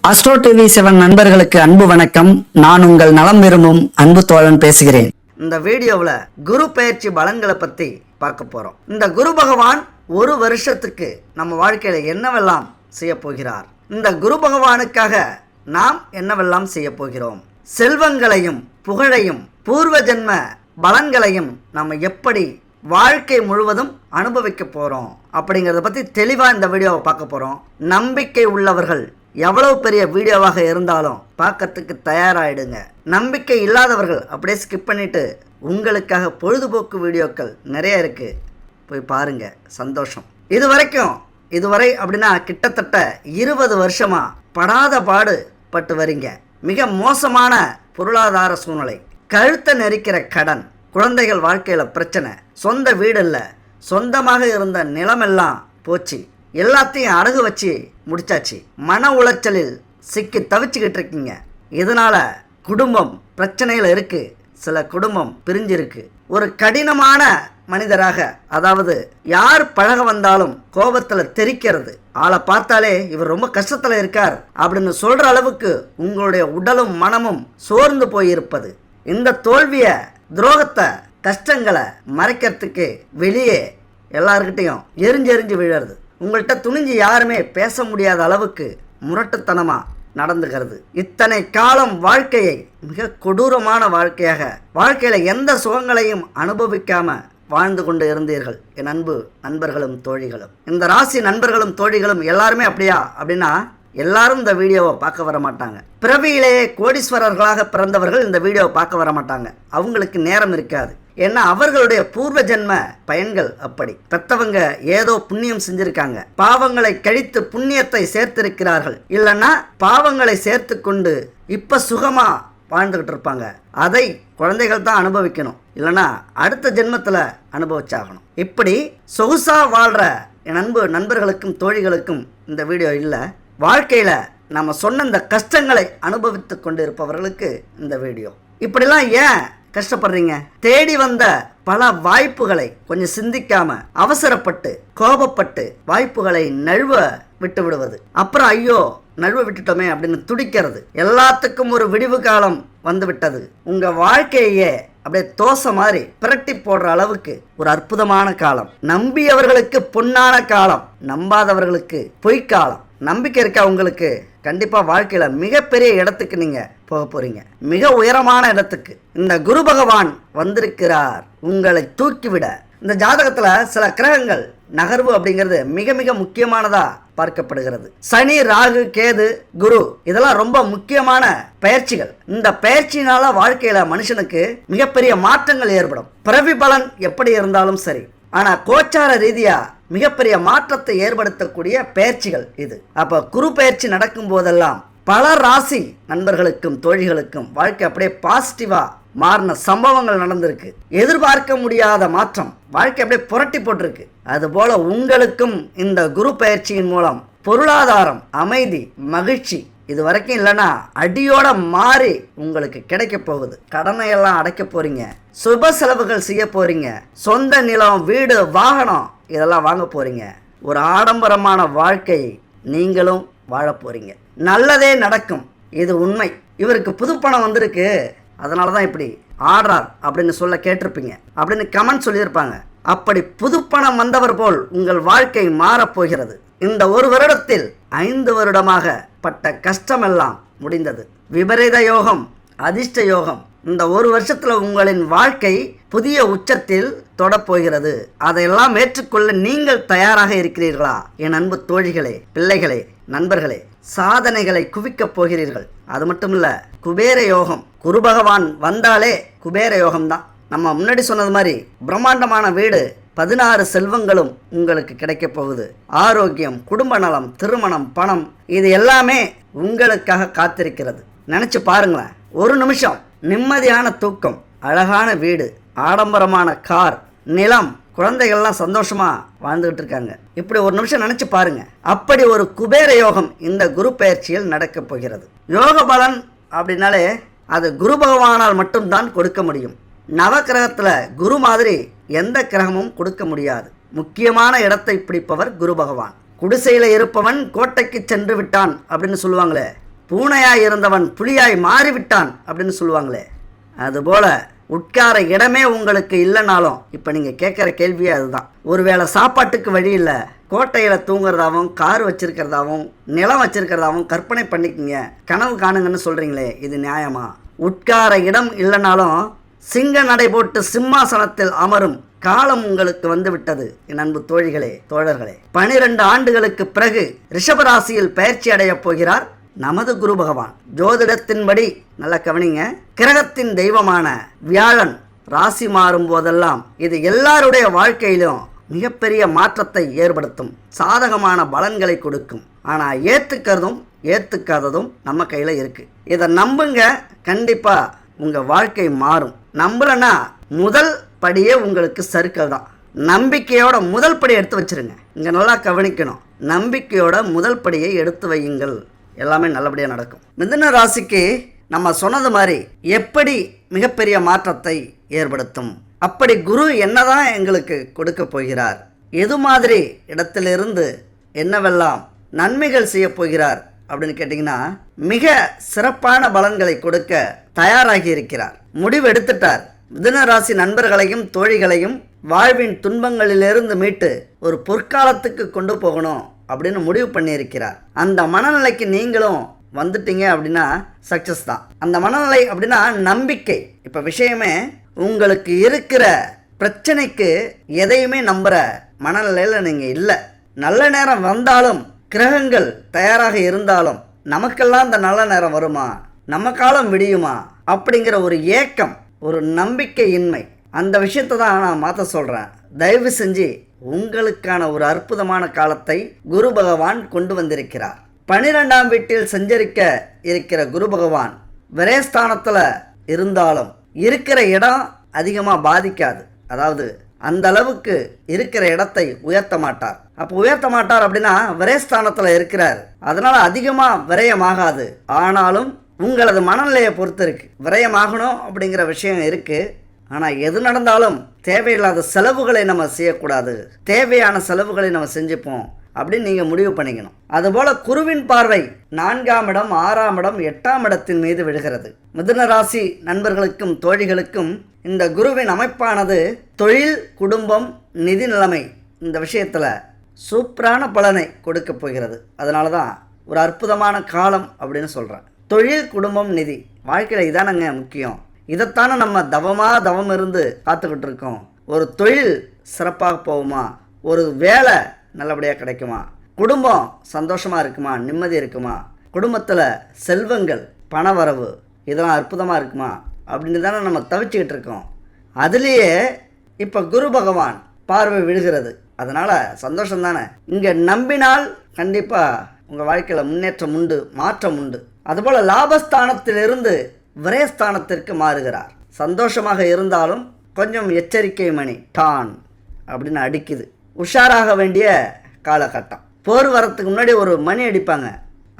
Astro TV 7 நண்பர்களுக்கு அன்பு வணக்கம். நான் உங்கள் நலம் விரும்பும் அன்பு தோழன் பேசுகிறேன். இந்த வீடியோவில் குரு பெயர்ச்சி பலன்களை பற்றி பார்க்க போகிறோம். இந்த குரு பகவான் ஒரு வருஷத்துக்கு நம்ம வாழ்க்கையில் என்னவெல்லாம் செய்ய போகிறார், இந்த குரு பகவானுக்காக நாம் என்னவெல்லாம் செய்ய போகிறோம், செல்வங்களையும் புகழையும் பூர்வ ஜென்ம பலன்களையும் நம்ம எப்படி வாழ்க்கை முழுவதும் அனுபவிக்க போகிறோம் அப்படிங்கிறத பற்றி தெளிவாக இந்த வீடியோவை பார்க்க போகிறோம். நம்பிக்கை உள்ளவர்கள் எவ்வளவு பெரிய வீடியோவாக இருந்தாலும் பார்க்கறதுக்கு தயாராகிடுங்க. நம்பிக்கை இல்லாதவர்கள் அப்படியே ஸ்கிப் பண்ணிவிட்டு உங்களுக்காக பொழுதுபோக்கு வீடியோக்கள் நிறைய இருக்குது, போய் பாருங்கள். சந்தோஷம். இதுவரை அப்படின்னா கிட்டத்தட்ட 20 வருஷமாக படாத பாடு பட்டு வரீங்க. மிக மோசமான பொருளாதார சூழ்நிலை, கழுத்தை நெரிக்கிற கடன், குழந்தைகள் வாழ்க்கையில் பிரச்சனை, சொந்த வீடு இல்லை, சொந்தமாக இருந்த நிலமெல்லாம் போச்சு, எல்லாத்தையும் அடகு வச்சு முடிச்சாச்சு, மன உளைச்சலில் சிக்கி தவிச்சுக்கிட்டு இருக்கீங்க. இதனால் குடும்பம் பிரச்சனையில் இருக்குது, சில குடும்பம் பிரிஞ்சிருக்கு. ஒரு கடினமான மனிதராக, அதாவது யார் பழக வந்தாலும் கோபத்தில் தெரிக்கிறது, ஆளை பார்த்தாலே இவர் ரொம்ப கஷ்டத்தில் இருக்கார் அப்படின்னு சொல்கிற அளவுக்கு உங்களுடைய உடலும் மனமும் சோர்ந்து போயிருப்பது, இந்த தோல்வியை துரோகத்தை கஷ்டங்களை மறைக்கிறதுக்கு வெளியே எல்லார்கிட்டையும் எரிஞ்செறிஞ்சு விழறது, உங்கள்கிட்ட துணிஞ்சு யாருமே பேச முடியாத அளவுக்கு முரட்டுத்தனமாக நடந்துகிறது. இத்தனை காலம் வாழ்க்கையை மிக கொடூரமான வாழ்க்கையாக, வாழ்க்கையில் எந்த சுகங்களையும் அனுபவிக்காம வாழ்ந்து கொண்டு இருந்தீர்கள் என் அன்பு நண்பர்களும் தோழிகளும். இந்த ராசி நண்பர்களும் தோழிகளும் எல்லாருமே அப்படியா அப்படின்னா எல்லாரும் இந்த வீடியோவை பார்க்க வர மாட்டாங்க. பிறவியிலேயே கோடீஸ்வரர்களாக பிறந்தவர்கள் இந்த வீடியோவை பார்க்க வர மாட்டாங்க. அவங்களுக்கு நேரம் இருக்காது. ஏன்னா அவர்களுடைய பூர்வ ஜென்ம பயன்கள் அப்படி. பெத்தவங்க ஏதோ புண்ணியம் செஞ்சிருக்காங்க, பாவங்களை கழித்து புண்ணியத்தை சேர்த்திருக்கிறார்கள். இல்லைன்னா பாவங்களை சேர்த்து கொண்டு இப்ப சுகமா வாழ்ந்துகிட்டு இருப்பாங்க. அதை குழந்தைகள் தான் அனுபவிக்கணும், இல்லைன்னா அடுத்த ஜென்மத்தில் அனுபவிச்சாகணும். இப்படி சொகுசா வாழ்ற என் அன்பு நண்பர்களுக்கும் தோழிகளுக்கும் இந்த வீடியோ இல்லை. வாழ்க்கையில் நம்ம சொன்ன இந்த கஷ்டங்களை அனுபவித்து கொண்டு இருப்பவர்களுக்கு இந்த வீடியோ. இப்படிலாம் ஏன் கஷ்டப்படுறீங்க? தேடி வந்த பல வாய்ப்புகளை கொஞ்சம் சிந்திக்காம அவசரப்பட்டு கோபப்பட்டு வாய்ப்புகளை நழுவ விட்டு விடுவது, அப்புறம் ஐயோ நழுவ விட்டுட்டோமே அப்படின்னு துடிக்கிறது. எல்லாத்துக்கும் ஒரு விடிவு காலம் வந்து விட்டது. உங்க வாழ்க்கையே அப்படியே தோசை மாதிரி பிரட்டி போடுற அளவுக்கு ஒரு அற்புதமான காலம். நம்பியவர்களுக்கு பொன்னான காலம், நம்பாதவர்களுக்கு பொய்க்காலம். நம்பிக்கை இருக்கா உங்களுக்கு? கண்டிப்பா வாழ்க்கையில மிகப்பெரிய இடத்துக்கு நீங்க போக போறீங்க, மிக உயரமான இடத்துக்கு. இந்த குரு பகவான் வந்திருக்கிறார் உங்களை தூக்கிவிட. இந்த ஜாதகத்துல சில கிரகங்கள் நகர்வு அப்படிங்கிறது மிக மிக முக்கியமானதா பார்க்கப்படுகிறது. சனி, ராகு, கேது, குரு இதெல்லாம் ரொம்ப முக்கியமான பயிற்சிகள். இந்த பயிற்சியினால வாழ்க்கையில மனுஷனுக்கு மிகப்பெரிய மாற்றங்கள் ஏற்படும். பிறவி பலன் எப்படி இருந்தாலும் சரி, ஆனா கோச்சார ரீதியா மிகப்பெரிய மாற்றத்தை ஏற்படுத்தக்கூடிய பயிற்சிகள் இது. அப்ப குரு பயிற்சி நடக்கும் போதெல்லாம் பல ராசி நண்பர்களுக்கும் தோழிகளுக்கும் வாழ்க்கை அப்படியே பாசிட்டிவா மாறின சம்பவங்கள் நடந்திருக்கு. எதிர்பார்க்க முடியாத மாற்றம், வாழ்க்கை அப்படியே புரட்டி போட்டிருக்கு. அதுபோல உங்களுக்கும் இந்த குரு பயிற்சியின் மூலம் பொருளாதாரம், அமைதி, மகிழ்ச்சி இது வரைக்கும் இல்லைன்னா அடியோட மாறி உங்களுக்கு கிடைக்க போகுது. கடனை எல்லாம் அடைக்க போறீங்க, சுப செலவுகள் செய்ய போறீங்க, சொந்த நிலம், வீடு, வாகனம் இதெல்லாம் வாங்க போறீங்க. ஒரு ஆடம்பரமான வாழ்க்கையை நீங்களும் வாழ போறீங்க. நல்லதே நடக்கும், இது உண்மை. இவருக்கு புது பணம் வந்திருக்கு, அதனால தான் இப்படி ஆடுறார் அப்படின்னு சொல்ல கேட்டிருப்பீங்க, அப்படின்னு கமெண்ட் சொல்லியிருப்பாங்க. அப்படி புது பணம் வந்தவர் போல் உங்கள் வாழ்க்கை மாறப்போகிறது. இந்த ஒரு வருடத்தில் 5 வருடமாக பட்ட கஷ்டமெல்லாம் முடிந்தது. விபரீத யோகம், அதிர்ஷ்ட யோகம். இந்த ஒரு வருஷத்துல உங்களின் வாழ்க்கை புதிய உச்சத்தில் தொடப்போகிறது. அதையெல்லாம் ஏற்றுக்கொள்ள நீங்கள் தயாராக இருக்கிறீர்களா என் அன்பு தோழிகளே, பிள்ளைகளே, நண்பர்களே? சாதனைகளை குவிக்கப் போகிறீர்கள். அது மட்டும் இல்ல, குபேர யோகம். குரு பகவான் வந்தாலே குபேர யோகம் தான். நம்ம முன்னாடி சொன்னது மாதிரி பிரம்மாண்டமான வீடு, 16 செல்வங்களும் உங்களுக்கு கிடைக்க போகுது. ஆரோக்கியம், குடும்ப நலம், திருமணம், பணம் இது எல்லாமே உங்களுக்காக காத்திருக்கிறது. நினைச்சு பாருங்களேன். ஒரு நிமிஷம் நிம்மதியான தூக்கம், அழகான வீடு, ஆடம்பரமான கார், நிலம், குழந்தைகள்லாம் சந்தோஷமா வாழ்ந்துகிட்டு இருக்காங்க. இப்படி ஒரு நிமிஷம் நினைச்சு பாருங்க. அப்படி ஒரு குபேர யோகம் இந்த குரு பயிற்சியில் நடக்க போகிறது. யோக பலன் அப்படின்னாலே அது குரு பகவானால் மட்டும்தான் கொடுக்க முடியும். நவ கிரகத்துல குரு மாதிரி எந்த கிரகமும் கொடுக்க முடியாது. முக்கியமான இடத்தை பிடிப்பவர் குரு பகுவான். குடிசையில இருப்பவன் கோட்டைக்கு சென்று விட்டான் அப்படின்னு சொல்லுவாங்களே, பூனையாய் இருந்தவன் புலியாய் மாறிவிட்டான் அப்படின்னு சொல்லுவாங்களே, அதுபோல் உட்கார இடமே உங்களுக்கு இல்லைனாலும் இப்போ நீங்கள் கேட்குற கேள்வியே அதுதான். ஒருவேளை சாப்பாட்டுக்கு வழி இல்லை, கோட்டையில் தூங்குறதாகவும் கார் வச்சிருக்கிறதாகவும் நிலம் வச்சிருக்கிறதாகவும் கற்பனை பண்ணிக்கங்க, கனவு காணுங்கன்னு சொல்கிறீங்களே, இது நியாயமா? உட்கார இடம் இல்லைனாலும் சிங்க நடை போட்டு சிம்மாசனத்தில் அமரும் காலம் உங்களுக்கு வந்து விட்டது என் அன்பு தோழிகளே, தோழர்களே. 12 ஆண்டுகளுக்கு பிறகு ரிஷபராசியில் பயிற்சி அடையப் போகிறார் நமது குரு பகவான். ஜோதிடத்தின்படி நல்ல கவனிங்க, கிரகத்தின் தெய்வமான வியாழன் ராசி மாறும் போதெல்லாம் இது எல்லாருடைய வாழ்க்கையிலும் மிகப்பெரிய மாற்றத்தை ஏற்படுத்தும், சாதகமான பலன்களை கொடுக்கும். ஆனால் ஏற்றுக்கிறதும் ஏற்றுக்காததும் நம்ம கையில் இருக்குது. இதை நம்புங்க, கண்டிப்பாக உங்கள் வாழ்க்கை மாறும். நம்பலைன்னா முதல் படியே உங்களுக்கு சறுக்கல் தான். நம்பிக்கையோட முதல் படியை எடுத்து வச்சிருங்க. இங்கே நல்லா கவனிக்கணும், நம்பிக்கையோட முதல் படியை எடுத்து வையுங்கள், எல்லாமே நல்லபடியாக நடக்கும். மிதுன ராசிக்கு நம்ம சொன்னது மாதிரி எப்படி மிகப்பெரிய மாற்றத்தை ஏற்படுத்தும், அப்படி குரு என்னதான் எங்களுக்கு கொடுக்க போகிறார், எது மாதிரி இடத்திலிருந்து என்னவெல்லாம் நன்மைகள் செய்ய போகிறார் அப்படின்னு கேட்டிங்கன்னா, மிக சிறப்பான பலன்களை கொடுக்க தயாராகி இருக்கிறார். முடிவு எடுத்துட்டார். மிதுன ராசி நண்பர்களையும் தோழிகளையும் வாழ்வின் துன்பங்களிலிருந்து மீட்டு ஒரு பொற்காலத்துக்கு கொண்டு போகணும் அப்படின்னு முடிவு பண்ணியிருக்கிறார். அந்த மனநிலைக்கு நீங்களும் வந்துட்டீங்க அப்படின்னா சக்ஸஸ் தான். அந்த மனநிலை அப்படின்னா நம்பிக்கை. இப்போ விஷயமே உங்களுக்கு இருக்கிற பிரச்சனைக்கு எதையுமே நம்புகிற மனநிலையில் நீங்கள் இல்லை. நல்ல நேரம் வந்தாலும் கிரகங்கள் தயாராக இருந்தாலும் நமக்கெல்லாம் அந்த நல்ல நேரம் வருமா, நம்ம காலம் விடியுமா அப்படிங்கிற ஒரு ஏக்கம், ஒரு நம்பிக்கையின்மை, அந்த விஷயத்தை தான் நான் மாற்ற சொல்கிறேன். தயவு செஞ்சு உங்களுக்கான ஒரு அற்புதமான காலத்தை குரு பகவான் கொண்டு வந்திருக்கிறார். 12ஆம் வீட்டில் சஞ்சரிக்க இருக்கிற குரு பகவான் விரயஸ்தானத்தில் இருந்தாலும் இருக்கிற இடம் அதிகமாக பாதிக்காது. அதாவது அந்த அளவுக்கு இருக்கிற இடத்தை உயர்த்த மாட்டார். அப்போ உயர்த்த மாட்டார் அப்படின்னா விரயஸ்தானத்தில் இருக்கிறார், அதனால் அதிகமாக விரயமாகாது. ஆனாலும் உங்களது மனநிலையை பொறுத்து இருக்குது. விரயமாகணும் அப்படிங்கிற விஷயம் இருக்குது. ஆனால் எது நடந்தாலும் தேவையில்லாத செலவுகளை நம்ம செய்யக்கூடாது, தேவையான செலவுகளை நம்ம செஞ்சுப்போம் அப்படின்னு நீங்கள் முடிவு பண்ணிக்கணும். அதுபோல் குருவின் பார்வை 4ஆம் இடம், 6ஆம் இடம், 8ஆம் இடத்தின் மீது விழுகிறது. மிதுன ராசி நண்பர்களுக்கும் தோழிகளுக்கும் இந்த குருவின் அமைப்பானது தொழில், குடும்பம், நிதி நிலைமை இந்த விஷயத்தில் சூப்பரான பலனை கொடுக்க போகிறது. அதனால தான் ஒரு அற்புதமான காலம் அப்படின்னு சொல்கிறேன். தொழில், குடும்பம், நிதி, வாழ்க்கையில் இதானங்க முக்கியம். இதைத்தானே நம்ம தவம் இருந்து காத்துக்கிட்டு இருக்கோம். ஒரு தொழில் சிறப்பாக போகுமா, ஒரு வேலை நல்லபடியாக கிடைக்குமா, குடும்பம் சந்தோஷமாக இருக்குமா, நிம்மதி இருக்குமா, குடும்பத்தில் செல்வங்கள், பணவரவு இதெல்லாம் அற்புதமாக இருக்குமா அப்படின்னு தானே நம்ம தவிச்சுக்கிட்டு இருக்கோம். அதுலேயே இப்போ குரு பகவான் பார்வை விழுகிறது. அதனால் சந்தோஷம் தானே. இங்கே நம்பினால் கண்டிப்பாக உங்கள் வாழ்க்கையில் முன்னேற்றம் உண்டு, மாற்றம் உண்டு. அதுபோல் லாபஸ்தானத்திலிருந்து விரயஸ்தானத்திற்கு மாறுகிறார். சந்தோஷமாக இருந்தாலும் கொஞ்சம் எச்சரிக்கை மணி டான் அப்படின்னு அடிக்குது. உஷாராக வேண்டிய காலகட்டம். போர் வரத்துக்கு முன்னாடி ஒரு மணி அடிப்பாங்க,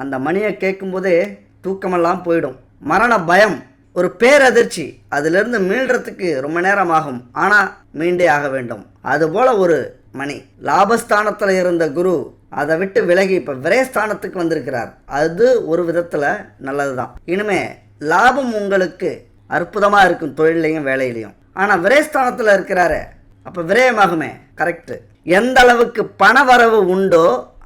அந்த மணியை கேட்கும்போதே தூக்கமெல்லாம் போயிடும். மரண பயம், ஒரு பேரதிர்ச்சி, அதிலிருந்து மீள்றதுக்கு ரொம்ப நேரம் ஆகும், ஆனால் மீண்டே ஆக வேண்டும். அதுபோல் ஒரு மணி. லாபஸ்தானத்தில் இருந்த குரு அதை விட்டு விலகி இப்போ விரயஸ்தானத்துக்கு வந்திருக்கிறார். அது ஒரு விதத்தில் நல்லது தான். இனிமே லாபம் உங்களுக்கு அற்புதமாக இருக்கும், தொழிலையும் வேலையிலையும். ஆனால் விரயஸ்தானத்தில் இருக்கிறாரு, அப்போ விரயமாகுமே. கரெக்டு. எந்த அளவுக்கு பண வரவு உண்டோ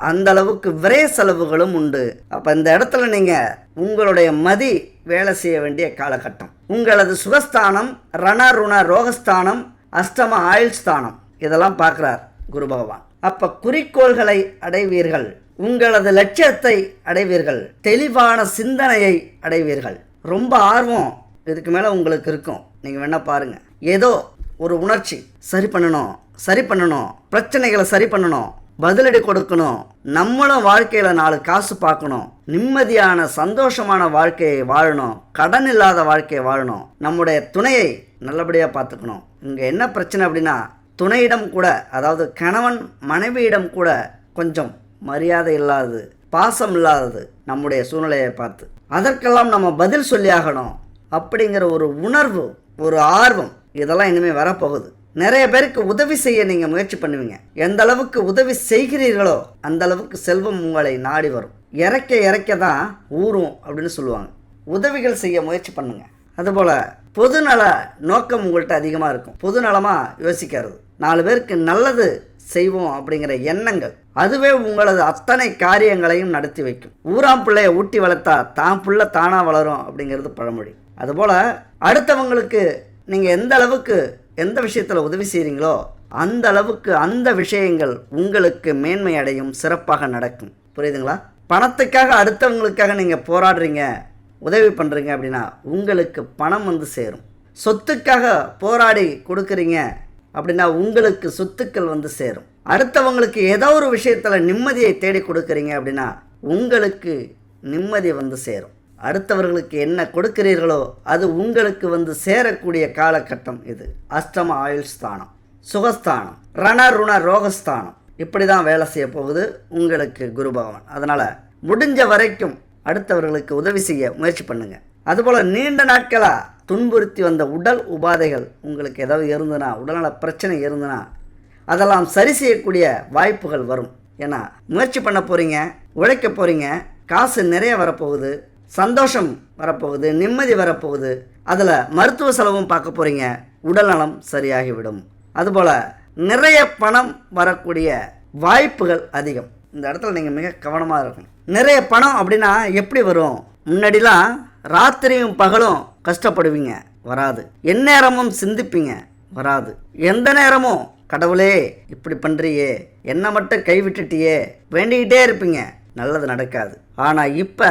அந்த அளவுக்கு விரய செலவுகளும் உண்டு. அப்போ இந்த இடத்துல நீங்கள் உங்களுடைய மதி வேலை செய்ய வேண்டிய காலகட்டம். உங்களது சுகஸ்தானம், ரணருண ரோகஸ்தானம், அஷ்டம ஆயுள் ஸ்தானம் இதெல்லாம் பார்க்குறார் குரு பகவான். அப்போ குறிக்கோள்களை அடைவீர்கள், உங்களது லட்சியத்தை அடைவீர்கள், தெளிவான சிந்தனையை அடைவீர்கள். ரொம்ப ஆர்வம் இதுக்கு மேலே உங்களுக்கு இருக்கும். நீங்கள் வேணா பாருங்கள், ஏதோ ஒரு உணர்ச்சி சரி பண்ணணும், பிரச்சனைகளை சரி பண்ணணும், பதிலடி கொடுக்கணும், நம்மளும் வாழ்க்கையில் 4 காசு பார்க்கணும், நிம்மதியான சந்தோஷமான வாழ்க்கையை வாழணும், கடன் இல்லாத வாழ்க்கையை வாழணும், நம்முடைய துணையை நல்லபடியாக பார்த்துக்கணும். இங்கே என்ன பிரச்சனை அப்படின்னா, துணையிடம் கூட, அதாவது கணவன் மனைவியிடம் கூட கொஞ்சம் மரியாதை இல்லாதது, பாசம் இல்லாதது நம்முடைய சூழ்நிலையை பார்த்து. அதற்கெல்லாம் நம்ம பதில் சொல்லி ஆகணும் அப்படிங்கிற ஒரு உணர்வு, ஒரு ஆர்வம் இதெல்லாம் இனிமேல் வரப்போகுது. நிறைய பேருக்கு உதவி செய்ய நீங்கள் முயற்சி பண்ணுவீங்க. எந்த அளவுக்கு உதவி செய்கிறீர்களோ அந்த அளவுக்கு செல்வம் உங்களை நாடி வரும். இறக்க இறக்க தான் ஊறும் அப்படின்னு சொல்லுவாங்க. உதவிகள் செய்ய முயற்சி பண்ணுங்க. அதுபோல் பொதுநல நோக்கம் உங்கள்கிட்ட அதிகமாக இருக்கும். பொதுநலமாக யோசிக்கிறது, 4 பேருக்கு நல்லது செய்வோம் அப்படிங்கிற எண்ணங்கள், அதுவே உங்களது அத்தனை காரியங்களையும் நடத்தி வைக்கும். ஊராம் பிள்ளையை ஊட்டி வளர்த்தா தான் பிள்ளை தானாக வளரும் அப்படிங்கிறது பழமொழி. அதுபோல் அடுத்தவங்களுக்கு நீங்கள் எந்த அளவுக்கு எந்த விஷயத்தில் உதவி செய்கிறீங்களோ அந்த அளவுக்கு அந்த விஷயங்கள் உங்களுக்கு மேன்மை அடையும், சிறப்பாக நடக்கும். புரியுதுங்களா? பணத்துக்காக அடுத்தவங்களுக்காக நீங்கள் போராடுறீங்க, உதவி பண்ணுறீங்க அப்படின்னா உங்களுக்கு பணம் வந்து சேரும். சொத்துக்காக போராடி கொடுக்குறீங்க அப்படின்னா உங்களுக்கு சொத்துக்கள் வந்து சேரும். அடுத்தவங்களுக்கு ஏதோ ஒரு விஷயத்தில் நிம்மதியை தேடி கொடுக்குறீங்க அப்படின்னா உங்களுக்கு நிம்மதி வந்து சேரும். அடுத்தவர்களுக்கு என்ன கொடுக்கிறீர்களோ அது உங்களுக்கு வந்து சேரக்கூடிய காலகட்டம் இது. அஷ்டம ஆயுள் ஸ்தானம், சுகஸ்தானம், ரணருண ரோகஸ்தானம், இப்படி தான் வேலை செய்ய போகுது உங்களுக்கு குரு பகவான். அதனால் முடிஞ்ச வரைக்கும் அடுத்தவர்களுக்கு உதவி செய்ய முயற்சி பண்ணுங்கள். அதுபோல் நீண்ட நாட்களாக துன்புறுத்தி வந்த உடல் உபாதைகள் உங்களுக்கு ஏதாவது இருந்ததுன்னா, உடல்நல பிரச்சனை இருந்ததுன்னா அதெல்லாம் சரி செய்யக்கூடிய வாய்ப்புகள் வரும். ஏன்னா முயற்சி பண்ண போகிறீங்க, உழைக்க போகிறீங்க, காசு நிறைய வரப்போகுது, சந்தோஷம் வரப்போகுது, நிம்மதி வரப்போகுது. அதில் மருத்துவ செலவும் பார்க்க போகிறீங்க, உடல்நலம் சரியாகிவிடும். அதுபோல் நிறைய பணம் வரக்கூடிய வாய்ப்புகள் அதிகம். இந்த இடத்துல நீங்கள் மிக கவனமாக இருக்கணும். நிறைய பணம் அப்படின்னா எப்படி வரும்? முன்னாடிலாம் ராத்திரியும் பகலும் கஷ்டப்படுவீங்க, வராது. எந்நேரமும் சிந்திப்பீங்க, வராது. எந்த நேரமும் கடவுளே இப்படி பண்ணுறியே, என்னை மட்டும் கைவிட்டுட்டியே வேண்டிக்கிட்டே இருப்பீங்க, நல்லது நடக்காது. ஆனால் இப்போ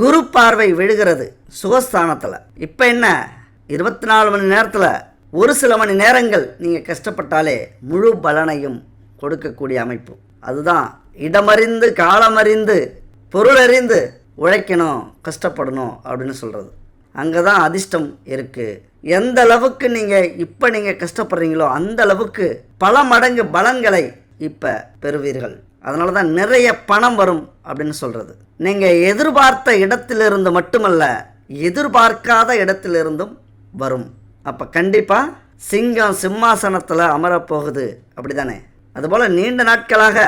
குரு பார்வை விழுகிறது சுகஸ்தானத்தில். இப்போ என்ன, 24 மணி நேரத்தில் ஒரு சில மணி நேரங்கள் நீங்கள் கஷ்டப்பட்டாலே முழு பலனையும் கொடுக்கக்கூடிய அமைப்பு. அதுதான் இடமறிந்து காலமறிந்து பொருளறிந்து உழைக்கணும், கஷ்டப்படணும் அப்படின்னு சொல்கிறது. அங்கே தான் அதிர்ஷ்டம் இருக்குது. எந்த அளவுக்கு நீங்கள் கஷ்டப்படுறீங்களோ அந்த அளவுக்கு பல மடங்கு பலன்களை இப்போ பெறுவீர்கள். அதனால தான் நிறைய பணம் வரும் அப்படின்னு சொல்கிறது. நீங்கள் எதிர்பார்த்த இடத்திலிருந்து மட்டுமல்ல, எதிர்பார்க்காத இடத்திலிருந்தும் வரும். அப்போ கண்டிப்பாக சிங்கம் சிம்மாசனத்தில் அமரப்போகுது, அப்படி தானே? அதுபோல் நீண்ட நாட்களாக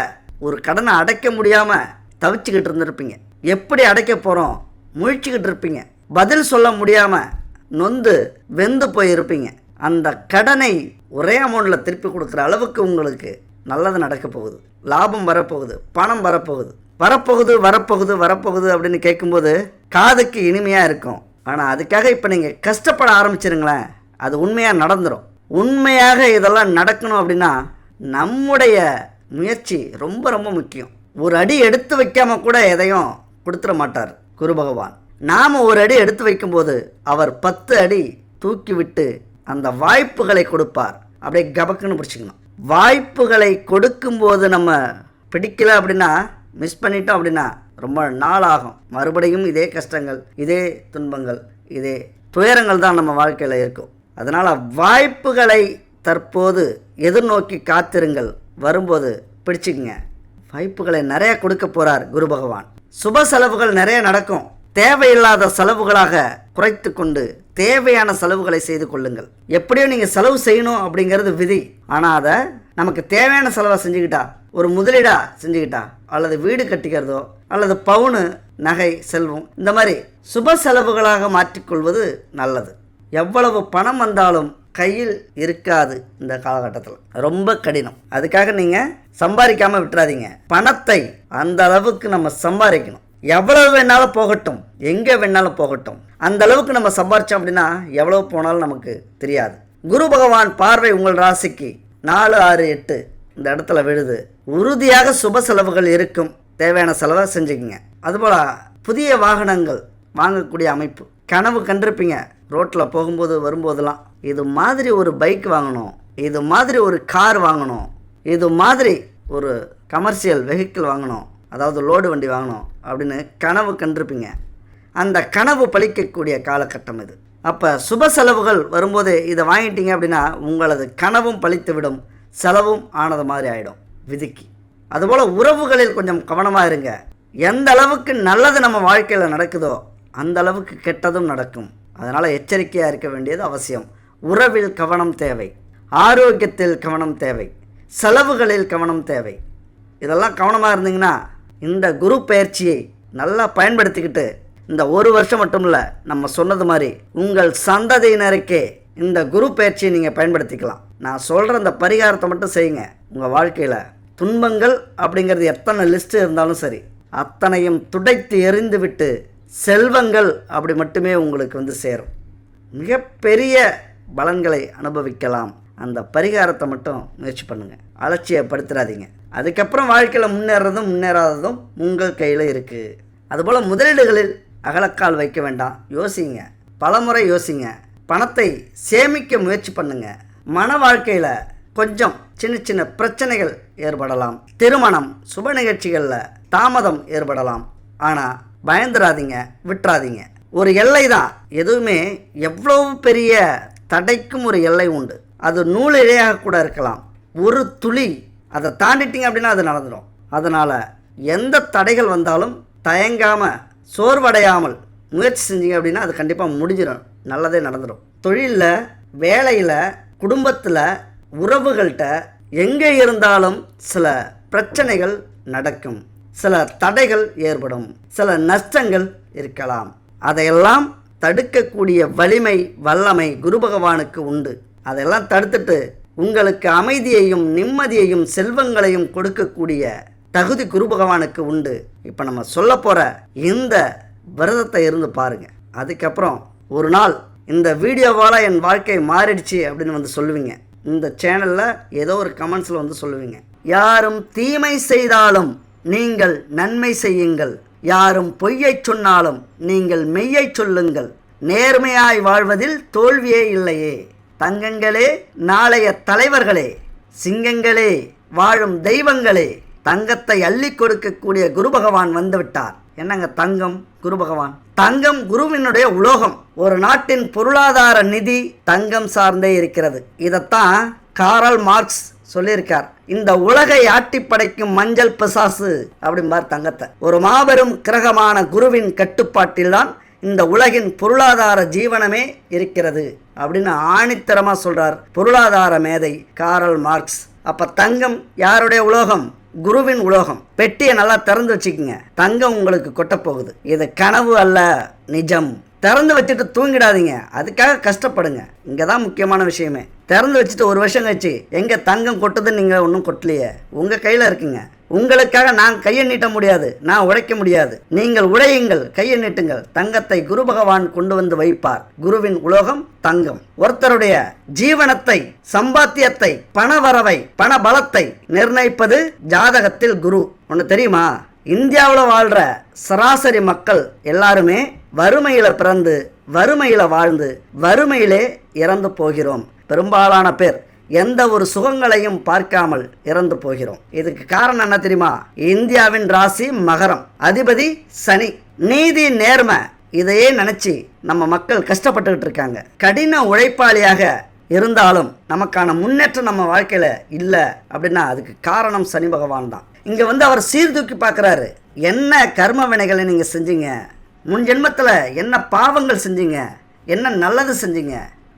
ஒரு கடனை அடைக்க முடியாமல் தவிச்சுக்கிட்டு இருந்திருப்பீங்க. எப்படி அடைக்க போகிறோம் முழிச்சுக்கிட்டு இருப்பீங்க. பதில் சொல்ல முடியாமல் நொந்து வெந்து போயிருப்பீங்க. அந்த கடனை ஒரே அமௌண்ட்டில் திருப்பி கொடுக்குற அளவுக்கு உங்களுக்கு நல்லது நடக்க போகுது. லாபம் வரப்போகுது, பணம் வரப்போகுது. வரப்போகுது அப்படின்னு கேட்கும்போது காதுக்கு இனிமையாக இருக்கும். ஆனால் அதுக்காக இப்போ நீங்கள் கஷ்டப்பட ஆரம்பிச்சிருங்களேன், அது உண்மையாக நடந்துடும். உண்மையாக இதெல்லாம் நடக்கணும் அப்படின்னா நம்முடைய முயற்சி ரொம்ப ரொம்ப முக்கியம். ஒரு அடி எடுத்து வைக்காமல் கூட எதையும் கொடுத்துட மாட்டார் குரு பகவான். நாம் ஒரு அடி எடுத்து வைக்கும்போது அவர் 10 அடி தூக்கி விட்டு அந்த வாய்ப்புகளை கொடுப்பார். அப்படியே கபக்குன்னு பிடிச்சிக்கணும். வாய்ப்புகளை கொடுக்கும்போது நம்ம பிடிக்கல அப்படின்னா, மிஸ் பண்ணிட்டோம் அப்படின்னா ரொம்ப நாள் ஆகும். மறுபடியும் இதே கஷ்டங்கள், இதே துன்பங்கள், இதே துயரங்கள் தான் நம்ம வாழ்க்கையில் இருக்கும். அதனால் வாய்ப்புகளை தற்போது எதிர்நோக்கி காத்திருங்கள். வரும்போது பிடிச்சிக்கங்க. வாய்ப்புகளை நிறைய கொடுக்க போகிறார் குரு பகவான். சுப செலவுகள் நிறைய நடக்கும். தேவையில்லாத செலவுகளாக குறைத்து கொண்டு தேவையான செலவுகளை செய்து கொள்ளுங்கள். எப்படியும் நீங்கள் செலவு செய்யணும் அப்படிங்கிறது விதி. ஆனால் அதை நமக்கு தேவையான செலவை செஞ்சுக்கிட்டா, ஒரு முதலீடாக செஞ்சுக்கிட்டா, அல்லது வீடு கட்டிக்கிறதோ அல்லது பவுனு நகை செல்வம், இந்த மாதிரி சுப செலவுகளாக மாற்றிக்கொள்வது நல்லது. எவ்வளவு பணம் வந்தாலும் கையில் இருக்காது. இந்த காலகட்டத்தில் ரொம்ப கடினம். அதுக்காக நீங்கள் சம்பாதிக்காமல் விட்டுறாதீங்க. பணத்தை அந்த அளவுக்கு நம்ம சம்பாதிக்கணும். எவ்வளவு வேணாலும் போகட்டும், எங்கே வேணாலும் போகட்டும், அந்த அளவுக்கு நம்ம சம்பாரித்தோம் அப்படின்னா எவ்வளவு போனாலும் நமக்கு தெரியாது. குரு பகவான் பார்வை உங்கள் ராசிக்கு 4, 6, 8 இந்த இடத்துல விழுது. உறுதியாக சுப செலவுகள் இருக்கும். தேவையான செலவை செஞ்சுக்குங்க. அதுபோல் புதிய வாகனங்கள் வாங்கக்கூடிய அமைப்பு. கனவு கண்டிருப்பீங்க, ரோட்டில் போகும்போது வரும்போதெல்லாம் இது மாதிரி ஒரு பைக் வாங்கணும், இது மாதிரி ஒரு கார் வாங்கணும், இது மாதிரி ஒரு கமர்ஷியல் வெஹிக்கிள் வாங்கணும், அதாவது லோடு வண்டி வாங்கணும் அப்படின்னு கனவு கண்டிருப்பீங்க. அந்த கனவு பலிக்கக்கூடிய காலகட்டம் இது. அப்போ சுப செலவுகள் வரும்போது இதை வாங்கிட்டீங்க அப்படின்னா உங்களது கனவும் பலித்துவிடும், செலவும் ஆனது மாதிரி ஆகிடும் விதிக்கு. அதுபோல் உறவுகளில் கொஞ்சம் கவனமாக இருங்க. எந்த அளவுக்கு நல்லது நம்ம வாழ்க்கையில் நடக்குதோ அந்த அளவுக்கு கெட்டதும் நடக்கும். அதனால் எச்சரிக்கையாக இருக்க வேண்டியது அவசியம். உறவில் கவனம் தேவை. ஆரோக்கியத்தில் கவனம் தேவை, செலவுகளில் கவனம் தேவை. இதெல்லாம் கவனமாக இருந்தீங்கன்னா இந்த குரு பயிற்சியை நல்லா பயன்படுத்திக்கிட்டு இந்த ஒரு வருஷம் மட்டும் இல்லை, நம்ம சொன்னது மாதிரி உங்கள் சந்ததியினருக்கே இந்த குரு பயிற்சியை நீங்கள் பயன்படுத்திக்கலாம். நான் சொல்கிற இந்த பரிகாரத்தை மட்டும் செய்யுங்க. உங்கள் வாழ்க்கையில் துன்பங்கள் அப்படிங்கிறது எத்தனை லிஸ்ட்டு இருந்தாலும் சரி, அத்தனையும் துடைத்து எறிந்து விட்டு செல்வங்கள் அப்படி மட்டுமே உங்களுக்கு சேரும். மிகப்பெரிய பலன்களை அனுபவிக்கலாம். அந்த பரிகாரத்தை மட்டும் முயற்சி பண்ணுங்கள், அலட்சியப்படுத்திடாதீங்க. அதுக்கப்புறம் வாழ்க்கையில் முன்னேறதும் முன்னேறாததும் உங்கள் கையில் இருக்குது. அதுபோல் முதலீடுகளில் அகலக்கால் வைக்க வேண்டாம், யோசிங்க, பலமுறை யோசிங்க. பணத்தை சேமிக்க முயற்சி பண்ணுங்க. மன வாழ்க்கையில் கொஞ்சம் சின்ன சின்ன பிரச்சனைகள் ஏற்படலாம். திருமணம் சுப நிகழ்ச்சிகளில் தாமதம் ஏற்படலாம். ஆனால் பயந்துடாதீங்க, விட்டுறாதீங்க. ஒரு எல்லை தான், எதுவுமே எவ்வளவு பெரிய தடைக்கும் ஒரு எல்லை உண்டு. அது நூல் இழையாக கூட இருக்கலாம். ஒரு துளி அதை தாண்டிட்டீங்க அப்படின்னா அது நடந்துடும். அதனால் எந்த தடைகள் வந்தாலும் தயங்காமல் சோர்வடையாமல் முயற்சி செஞ்சீங்க அப்படின்னா அது கண்டிப்பாக முடிஞ்சிடும், நல்லதே நடந்துடும். தொழிலில், வேலையில், குடும்பத்தில், உறவுகள்கிட்ட எங்கே இருந்தாலும் சில பிரச்சனைகள் நடக்கும், சில தடைகள் ஏற்படும், சில நஷ்டங்கள் இருக்கலாம். அதையெல்லாம் தடுக்கக்கூடிய வலிமை, வல்லமை குரு பகவானுக்கு உண்டு. அதெல்லாம் தடுத்துட்டு உங்களுக்கு அமைதியையும் நிம்மதியையும் செல்வங்களையும் கொடுக்கக்கூடிய தகுதி குரு பகவானுக்கு உண்டு. இப்போ நம்ம சொல்ல போகிற இந்த விரதத்தை இருந்து பாருங்கள். அதுக்கப்புறம் ஒரு நாள் இந்த வீடியோவால் என் வாழ்க்கை மாறிடுச்சு அப்படின்னு சொல்லுவீங்க. இந்த சேனலில் ஏதோ ஒரு கமெண்ட்ஸில் சொல்லுவீங்க. யாரும் தீமை செய்தாலும் நீங்கள் நன்மை செய்யுங்கள், யாரும் பொய்யை சொன்னாலும் நீங்கள் மெய்யை சொல்லுங்கள், நேர்மையாய் வாழ்வதில் தோல்வியே இல்லையே. தங்கங்களே, நாளைய தலைவர்களே, சிங்கங்களே, வாழும் தெய்வங்களே, தங்கத்தை அள்ளி கொடுக்கக்கூடிய குரு பகவான் வந்துவிட்டார். என்னங்க தங்கம்? குரு பகவான். தங்கம் குருவினுடைய உலோகம். ஒரு நாட்டின் பொருளாதார நிதி தங்கம் சார்ந்தே இருக்கிறது. இதைத்தான் காரல் மார்க்ஸ் சொல்லியிருக்கார். இந்த உலகை ஆட்டி படைக்கும் மஞ்சள் பிசாசு அப்படிம்பார் தங்கத்தை. ஒரு மாபெரும் கிரகமான குருவின் கட்டுப்பாட்டில் தான் இந்த உலகின் பொருளாதார ஜீவனமே இருக்கிறது அப்படின்னு ஆணித்தரமாக சொல்றார் பொருளாதார மேதை காரல் மார்க்ஸ். அப்ப தங்கம் யாருடைய உலோகம்? குருவின் உலோகம். பெட்டியை நல்லா திறந்து வச்சுக்கோங்க, தங்கம் உங்களுக்கு கொட்டப்போகுது. இது கனவு அல்ல, நிஜம். திறந்து வச்சுட்டு தூங்கிடாதீங்க, அதுக்காக கஷ்டப்படுங்க. இங்கே தான் முக்கியமான விஷயமே. திறந்து வச்சுட்டு ஒரு வருஷம் கழிச்சு எங்கே தங்கம் கொட்டுதுன்னு நீங்கள் ஒன்றும் கொட்டலையே, உங்கள் கையில் இருக்குங்க. உங்களுக்காக நான் கையை நீட்ட முடியாது, நான் உழைக்க முடியாது. நீங்கள் உழையுங்கள், கையை நீட்டுங்கள். தங்கத்தை குரு பகவான் கொண்டு வந்து வைப்பார். குருவின் உலோகம் தங்கம். ஒருத்தருடைய ஜீவனத்தை, சம்பாத்தியத்தை, பண வரவை, பண பலத்தை நிர்ணயிப்பது ஜாதகத்தில் குரு. ஒன்று தெரியுமா? இந்தியாவில் வாழ்கிற சராசரி மக்கள் எல்லாருமே வறுமையில் பிறந்து வறுமையில் வாழ்ந்து வறுமையிலே இறந்து போகிறோம். பெரும்பாலான பேர் எந்த ஒரு சுகங்களையும் பார்க்காமல் இறந்து போகிறோம். இதுக்கு காரணம் என்ன தெரியுமா? இந்தியாவின் ராசி மகரம், அதிபதி சனி. நீதி, நேர்மை, இதையே நினைச்சு நம்ம மக்கள் கஷ்டப்பட்டுக்கிட்டு இருக்காங்க. கடின உழைப்பாளியாக இருந்தாலும் நமக்கான முன்னேற்றம் நம்ம வாழ்க்கையில இல்லை அப்படின்னா அதுக்கு காரணம் சனி பகவான் தான். இங்க அவர் சீர்தூக்கி பார்க்குறாரு. என்ன கர்ம வினைகளை நீங்க செஞ்சீங்க, முன் ஜென்மத்தில் என்ன பாவங்கள் செஞ்சீங்க, என்ன நல்லது செஞ்சீங்க.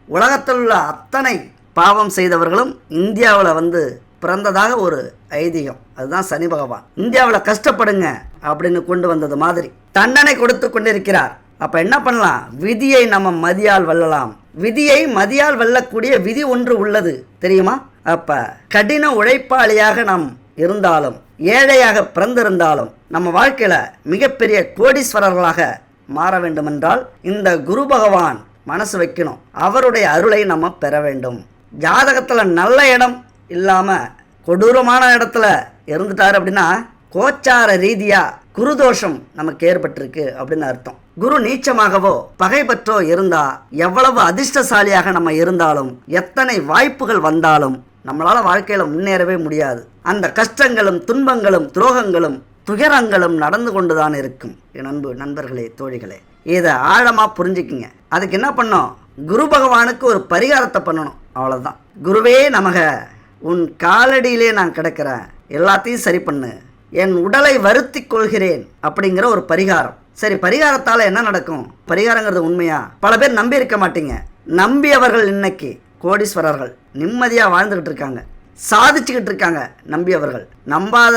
உலகத்தில் உள்ள அத்தனை பாவம் செய்தவர்களும் இந்தியாவில் பிறந்ததாக ஒரு ஐதீகம். அதுதான் சனி பகவான். இந்தியாவில் கஷ்டப்படுங்க அப்படின்னு கொண்டு வந்தது மாதிரி தண்டனை கொடுத்து கொண்டிருக்கிறார். அப்போ என்ன பண்ணலாம்? விதியை நம்ம மதியால் வெல்லலாம். விதியை மதியால் வெல்லக்கூடிய விதி ஒன்று உள்ளது தெரியுமா? அப்போ கடின உழைப்பாளியாக நாம் இருந்தாலும், ஏழையாக பிறந்திருந்தாலும், நம்ம வாழ்க்கையில் மிகப்பெரிய கோடீஸ்வரர்களாக மாற வேண்டுமென்றால் இந்த குரு பகவான் மனசு வைக்கணும். அவருடைய அருளை நம்ம பெற வேண்டும். ஜாதகத்தில் நல்ல இடம் இல்லாமல் கொடூரமான இடத்துல இருந்துட்டார் அப்படின்னா கோச்சார ரீதியாக குருதோஷம் நமக்கு ஏற்பட்டிருக்கு அப்படின்னு அர்த்தம். குரு நீச்சமாகவோ பகை பற்றோ இருந்தால் எவ்வளவு அதிர்ஷ்டசாலியாக நம்ம இருந்தாலும், எத்தனை வாய்ப்புகள் வந்தாலும் நம்மளால் வாழ்க்கையில் முன்னேறவே முடியாது. அந்த கஷ்டங்களும் துன்பங்களும் துரோகங்களும் துயரங்களும் நடந்து கொண்டு தான் இருக்கும். என் அன்பு நண்பர்களே, தோழிகளே, இதை ஆழமாக புரிஞ்சுக்கிங்க. அதுக்கு என்ன பண்ணோம்? குரு பகவானுக்கு ஒரு பரிகாரத்தை பண்ணணும், அவ்வளோதான். குருவே நமக, உன் காலடியிலே நான் கிடக்கிறேன், எல்லாத்தையும் சரி பண்ணு, என் உடலை வருத்தி கொள்கிறேன் அப்படிங்கிற ஒரு பரிகாரம். சரி, பரிகாரத்தால் என்ன நடக்கும்? பரிகாரங்கிறது உண்மையா? பல பேர் நம்பி இருக்க மாட்டீங்க. நம்பியவர்கள் இன்னைக்கு கோடீஸ்வரர்கள் நிம்மதியாக வாழ்ந்துக்கிட்டு இருக்காங்க, சாதிச்சுக்கிட்டு இருக்காங்க. நம்பியவர்கள், நம்பாத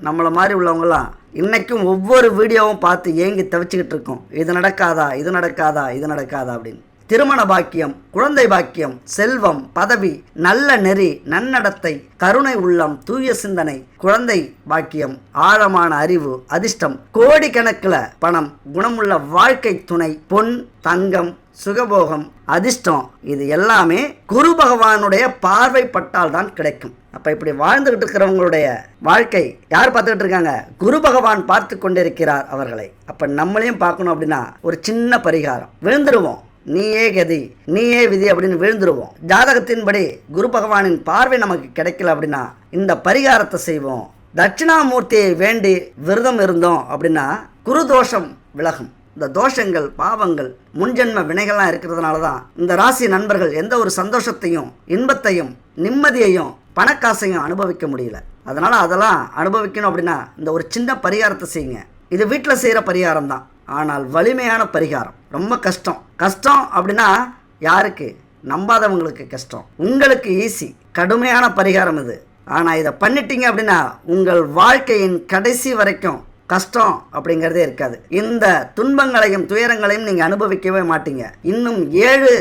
நம்மளை மாதிரி உள்ளவங்களாம் இன்றைக்கும் ஒவ்வொரு வீடியோவும் பார்த்து ஏங்கி தவிச்சுக்கிட்டு இருக்கோம். இது நடக்காதா, இது நடக்காதா, இது நடக்காதா அப்படின்னு. திருமண பாக்கியம், குழந்தை பாக்கியம், செல்வம், பதவி, நல்ல நெறி, நன்னடத்தை, கருணை உள்ளம், தூய சிந்தனை, குழந்தை பாக்கியம், ஆழமான அறிவு, அதிர்ஷ்டம், கோடிக்கணக்கில் பணம், குணமுள்ள வாழ்க்கை துணை, பொன், தங்கம், சுகபோகம், அதிர்ஷ்டம், இது எல்லாமே குரு பகவானுடைய பார்வைப்பட்டால் தான் கிடைக்கும். அப்போ இப்படி வாழ்ந்துகிட்டு இருக்கிறவங்களுடைய வாழ்க்கை யார் பார்த்துக்கிட்டு இருக்காங்க? குரு பகவான் பார்த்து கொண்டிருக்கிறார் அவர்களை. அப்போ நம்மளையும் பார்க்கணும் அப்படின்னா ஒரு சின்ன பரிகாரம். விழுந்துருவோம், நீயே கதி, நீயே விதி அப்படின்னு விழுந்துருவோம். ஜாதகத்தின்படி குரு பகவானின் பார்வை நமக்கு கிடைக்கல அப்படின்னா இந்த பரிகாரத்தை செய்வோம். தட்சிணாமூர்த்தியை வேண்டி விரதம் இருந்தோம் அப்படின்னா குரு தோஷம் விலகும். இந்த தோஷங்கள், பாவங்கள், முன்ஜென்ம வினைகள்லாம் இருக்கிறதுனால தான் இந்த ராசி நண்பர்கள் எந்த ஒரு சந்தோஷத்தையும், இன்பத்தையும், நிம்மதியையும், பணக்காசையும் அனுபவிக்க முடியல. அதனால் அதெல்லாம் அனுபவிக்கணும் அப்படின்னா இந்த ஒரு சின்ன பரிகாரத்தை செய்யுங்க. இது வீட்டில் செய்கிற பரிகாரம் தான், ஆனால் வலிமையான பரிகாரம். ரொம்ப கஷ்டம். கஷ்டம் அப்படின்னா யாருக்கு? நம்பாதவங்களுக்கு கஷ்டம். உங்களுக்கு ஈஸி. கடுமையான பரிகாரம் இது. ஆனால் இதை பண்ணிட்டீங்க அப்படின்னா உங்கள் வாழ்க்கையின் கடைசி வரைக்கும் கஷ்டம் அப்படிங்கிறதே இருக்காது. இந்த துன்பங்களையும் துயரங்களையும் நீங்கள் அனுபவிக்கவே மாட்டீங்க. இன்னும் 7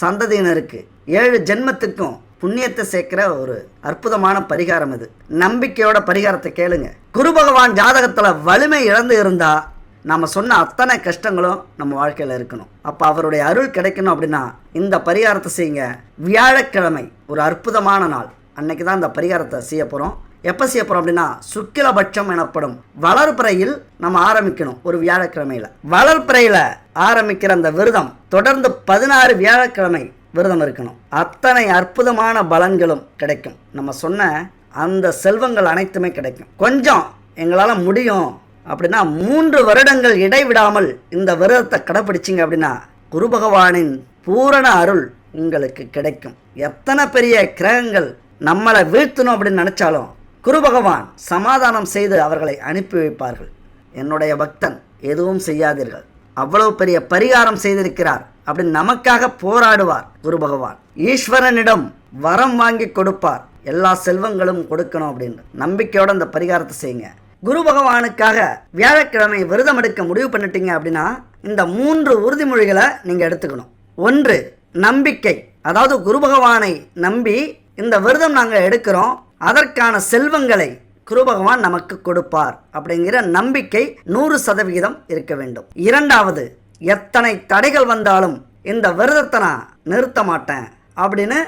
சந்ததியினருக்கு 7 ஜென்மத்துக்கும் புண்ணியத்தை சேர்க்கிற ஒரு அற்புதமான பரிகாரம் இது. நம்பிக்கையோட பரிகாரத்தை கேளுங்க. குரு பகவான் ஜாதகத்தில் வலிமை இழந்து இருந்தால் நம்ம சொன்ன அத்தனை கஷ்டங்களும் நம்ம வாழ்க்கையில் இருக்கணும். அப்போ அவருடைய அருள் கிடைக்கணும் அப்படின்னா இந்த பரிகாரத்தை செய்யுங்க. வியாழக்கிழமை ஒரு அற்புதமான நாள். அன்னைக்கு தான் இந்த பரிகாரத்தை செய்ய போகிறோம். எப்போ செய்ய போகிறோம் அப்படின்னா சுக்கிலபட்சம் எனப்படும் வளர்பிறையில் நம்ம ஆரம்பிக்கணும். ஒரு வியாழக்கிழமையில் வளர்பிறையில் ஆரம்பிக்கிற அந்த விரதம் தொடர்ந்து 16 வியாழக்கிழமை விரதம் இருக்கணும். அத்தனை அற்புதமான பலன்களும் கிடைக்கும். நம்ம சொன்ன அந்த செல்வங்கள் அனைத்துமே கிடைக்கும். கொஞ்சம் எங்களால் முடியும் அப்படின்னா 3 வருடங்கள் இடைவிடாமல் இந்த விரதத்தை கடைப்பிடிச்சிங்க அப்படின்னா குரு பகவானின் பூரண அருள் உங்களுக்கு கிடைக்கும். எத்தனை பெரிய கிரகங்கள் நம்மளை வீழ்த்தணும் அப்படின்னு நினச்சாலும் குரு பகவான் சமாதானம் செய்து அவர்களை அனுப்பி வைப்பார்கள். என்னுடைய பக்தன், எதுவும் செய்யாதீர்கள், அவ்வளவு பெரிய பரிகாரம் செய்திருக்கிறார் அப்படின்னு நமக்காக போராடுவார் குரு பகவான். ஈஸ்வரனிடம் வரம் வாங்கி கொடுப்பார், எல்லா செல்வங்களும் கொடுக்கணும் அப்படின்னு நம்பிக்கையோட இந்த பரிகாரத்தை செய்யுங்க. குரு பகவானுக்காக வியாழக்கிழமை விரதம் எடுக்க முடிவு பண்ணிட்டீங்க அப்படின்னா இந்த 3 உறுதிமொழிகளை நீங்கள் எடுத்துக்கணும். 1, நம்பிக்கை. அதாவது குரு பகவானை நம்பி இந்த விரதம் நாங்கள் எடுக்கிறோம், அதற்கான செல்வங்களை குரு பகவான் நமக்கு கொடுப்பார் அப்படிங்கிற நம்பிக்கை 100% இருக்க வேண்டும். 2வது, எத்தனை தடைகள் வந்தாலும் இந்த விரதத்தை நான் நிறுத்த மாட்டேன் அப்படின்னு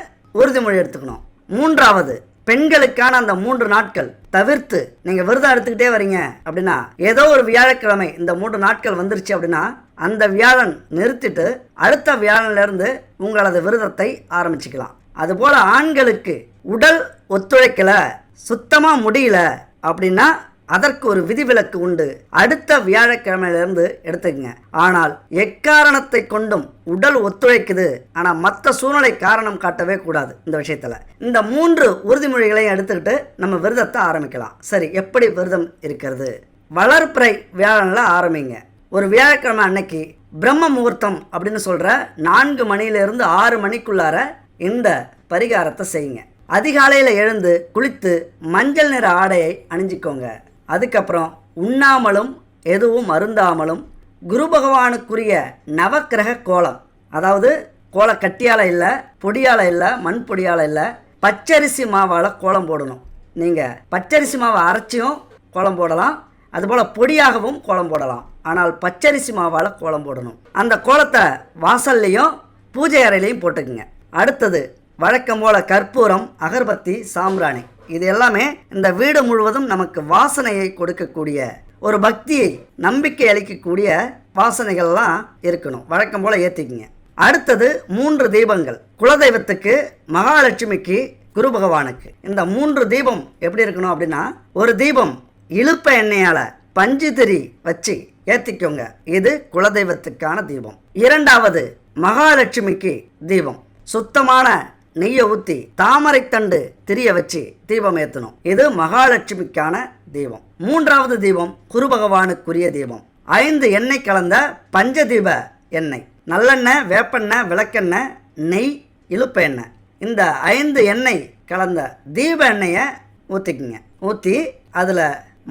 உறுதிமொழி எடுத்துக்கணும். 3வது, பெண்களுக்கான அந்த 3 நாட்கள் தவிர்த்து நீங்கள் விரதம் எடுத்துக்கிட்டே வரீங்க அப்படின்னா ஏதோ ஒரு வியாழக்கிழமை இந்த 3 நாட்கள் வந்துருச்சு அப்படின்னா அந்த வியாழன் நிறுத்திட்டு அடுத்த வியாழன்லேருந்து உங்களது விரதத்தை ஆரம்பிச்சுக்கலாம். அதுபோல் ஆண்களுக்கு உடல் ஒத்துழைக்கலை, சுத்தமாக முடியல அப்படின்னா அதற்கு ஒரு விதிவிலக்கு உண்டு. அடுத்த வியாழக்கிழமையிலிருந்து எடுத்துக்கங்க. ஆனால் எக்காரணத்தை கொண்டும் உடல் ஒத்துழைக்குது, ஆனால் மற்ற சூழ்நிலை காரணம் காட்டவே கூடாது. இந்த விஷயத்தில் இந்த 3 உறுதிமொழிகளையும் எடுத்துக்கிட்டு நம்ம விரதத்தை ஆரம்பிக்கலாம். சரி, எப்படி விரதம் இருக்கிறது? வளர்பிறை வியாழனில் ஆரம்பிங்க. ஒரு வியாழக்கிழமை அன்னைக்கு பிரம்ம முகூர்த்தம் அப்படின்னு சொல்கிற 4 மணியிலிருந்து 6 மணிக்குள்ளார இந்த பரிகாரத்தை செய்யுங்க. அதிகாலையில் எழுந்து குளித்து மஞ்சள் நிற ஆடையை அணிஞ்சிக்கோங்க. அதுக்கப்புறம் உண்ணாமலும் எதுவும் அருந்தாமலும் குரு பகவானுக்குரிய நவக்கிரக கோலம், அதாவது கோல கட்டியால் இல்லை, பொடியால் இல்லை, மண் பொடியால் இல்லை, பச்சரிசி மாவால் கோலம் போடணும். நீங்கள் பச்சரிசி மாவை அரைச்சியும் கோலம் போடலாம், அதுபோல் பொடியாகவும் கோலம் போடலாம். ஆனால் பச்சரிசி மாவால் கோலம் போடணும். அந்த கோலத்தை வாசல்லையும் பூஜை அறையிலையும் போட்டுக்குங்க. அடுத்தது வழக்கம் போல் கற்பூரம், அகர்பத்தி, சாம்பிராணி, இது எல்லாமே இந்த வீடு முழுவதும் நமக்கு வாசனையை கொடுக்கக்கூடிய, ஒரு பக்தியை, நம்பிக்கை அளிக்கக்கூடிய வாசனைகள்லாம் இருக்கணும். வழக்கம் போல் ஏற்றிக்குங்க. அடுத்தது 3 தீபங்கள். குலதெய்வத்துக்கு, மகாலட்சுமிக்கு, குரு பகவானுக்கு. இந்த 3 தீபம் எப்படி இருக்கணும் அப்படின்னா, ஒரு தீபம் இழுப்ப எண்ணெயால் பஞ்சு திரி வச்சு ஏற்றிக்கோங்க. இது குலதெய்வத்துக்கான தீபம். 2வது மகாலட்சுமிக்கு தீபம். சுத்தமான நெய்யை ஊற்றி தாமரைத்தண்டு திரிய வச்சு தீபம் ஏற்றணும். இது மகாலட்சுமிக்கான தீபம். 3வது தீபம் குரு பகவானுக்குரிய தீபம். 5 எண்ணெய் கலந்த பஞ்சதீப எண்ணெய், நல்லெண்ணெய், வேப்பெண்ணெய், விளக்கெண்ணெய், நெய், இழுப்ப எண்ணெய், இந்த 5 எண்ணெய் கலந்த தீப எண்ணெயை ஊற்றிக்குங்க. ஊற்றி அதில்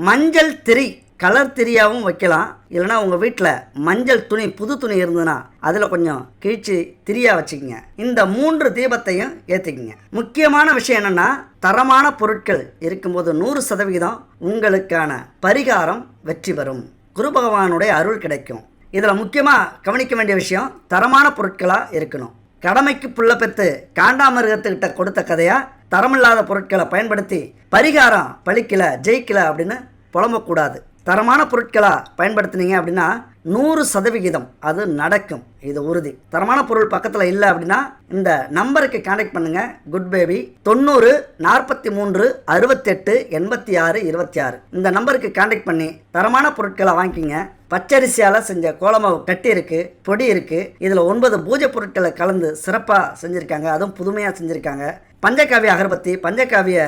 மஞ்சள் திரி, கலர் திரியாகவும் வைக்கலாம். இல்லைனா உங்கள் வீட்டில் மஞ்சள் துணி, புது துணி இருந்ததுன்னா அதில் கொஞ்சம் கிழிச்சு திரியாக வச்சுக்கோங்க. இந்த 3 தீபத்தையும் ஏற்றிக்குங்க. முக்கியமான விஷயம் என்னென்னா, தரமான பொருட்கள் இருக்கும்போது 100% உங்களுக்கான பரிகாரம் வெற்றி பெறும். குரு பகவானுடைய அருள் கிடைக்கும். இதில் முக்கியமாக கவனிக்க வேண்டிய விஷயம், தரமான பொருட்களாக இருக்கணும். கடமைக்கு புள்ள பெற்று காண்டாமிருகத்துக்கிட்ட கொடுத்த கதையாக தரமில்லாத பொருட்களை பயன்படுத்தி பரிகாரம் பழிக்கல, ஜெயிக்கல அப்படின்னு புலம்பக்கூடாது. தரமான பொருட்களாக பயன்படுத்தினீங்க அப்படின்னா 100% அது நடக்கும், இது உறுதி. தரமான பொருள் பக்கத்தில் இல்லை அப்படின்னா இந்த நம்பருக்கு கான்டாக்ட் பண்ணுங்கள். குட் பேபி 90 43 68 86 26 இந்த நம்பருக்கு கான்டாக்ட் பண்ணி தரமான பொருட்களை வாங்கிக்கிங்க. பச்சரிசியால் செஞ்ச கோலமாவு கட்டி இருக்குது, பொடி இருக்குது. இதில் 9 பூஜை பொருட்களை கலந்து சிறப்பாக செஞ்சுருக்காங்க, அதுவும் புதுமையாக செஞ்சுருக்காங்க. பஞ்சகாவிய அகர்பத்தி, பஞ்சகாவிய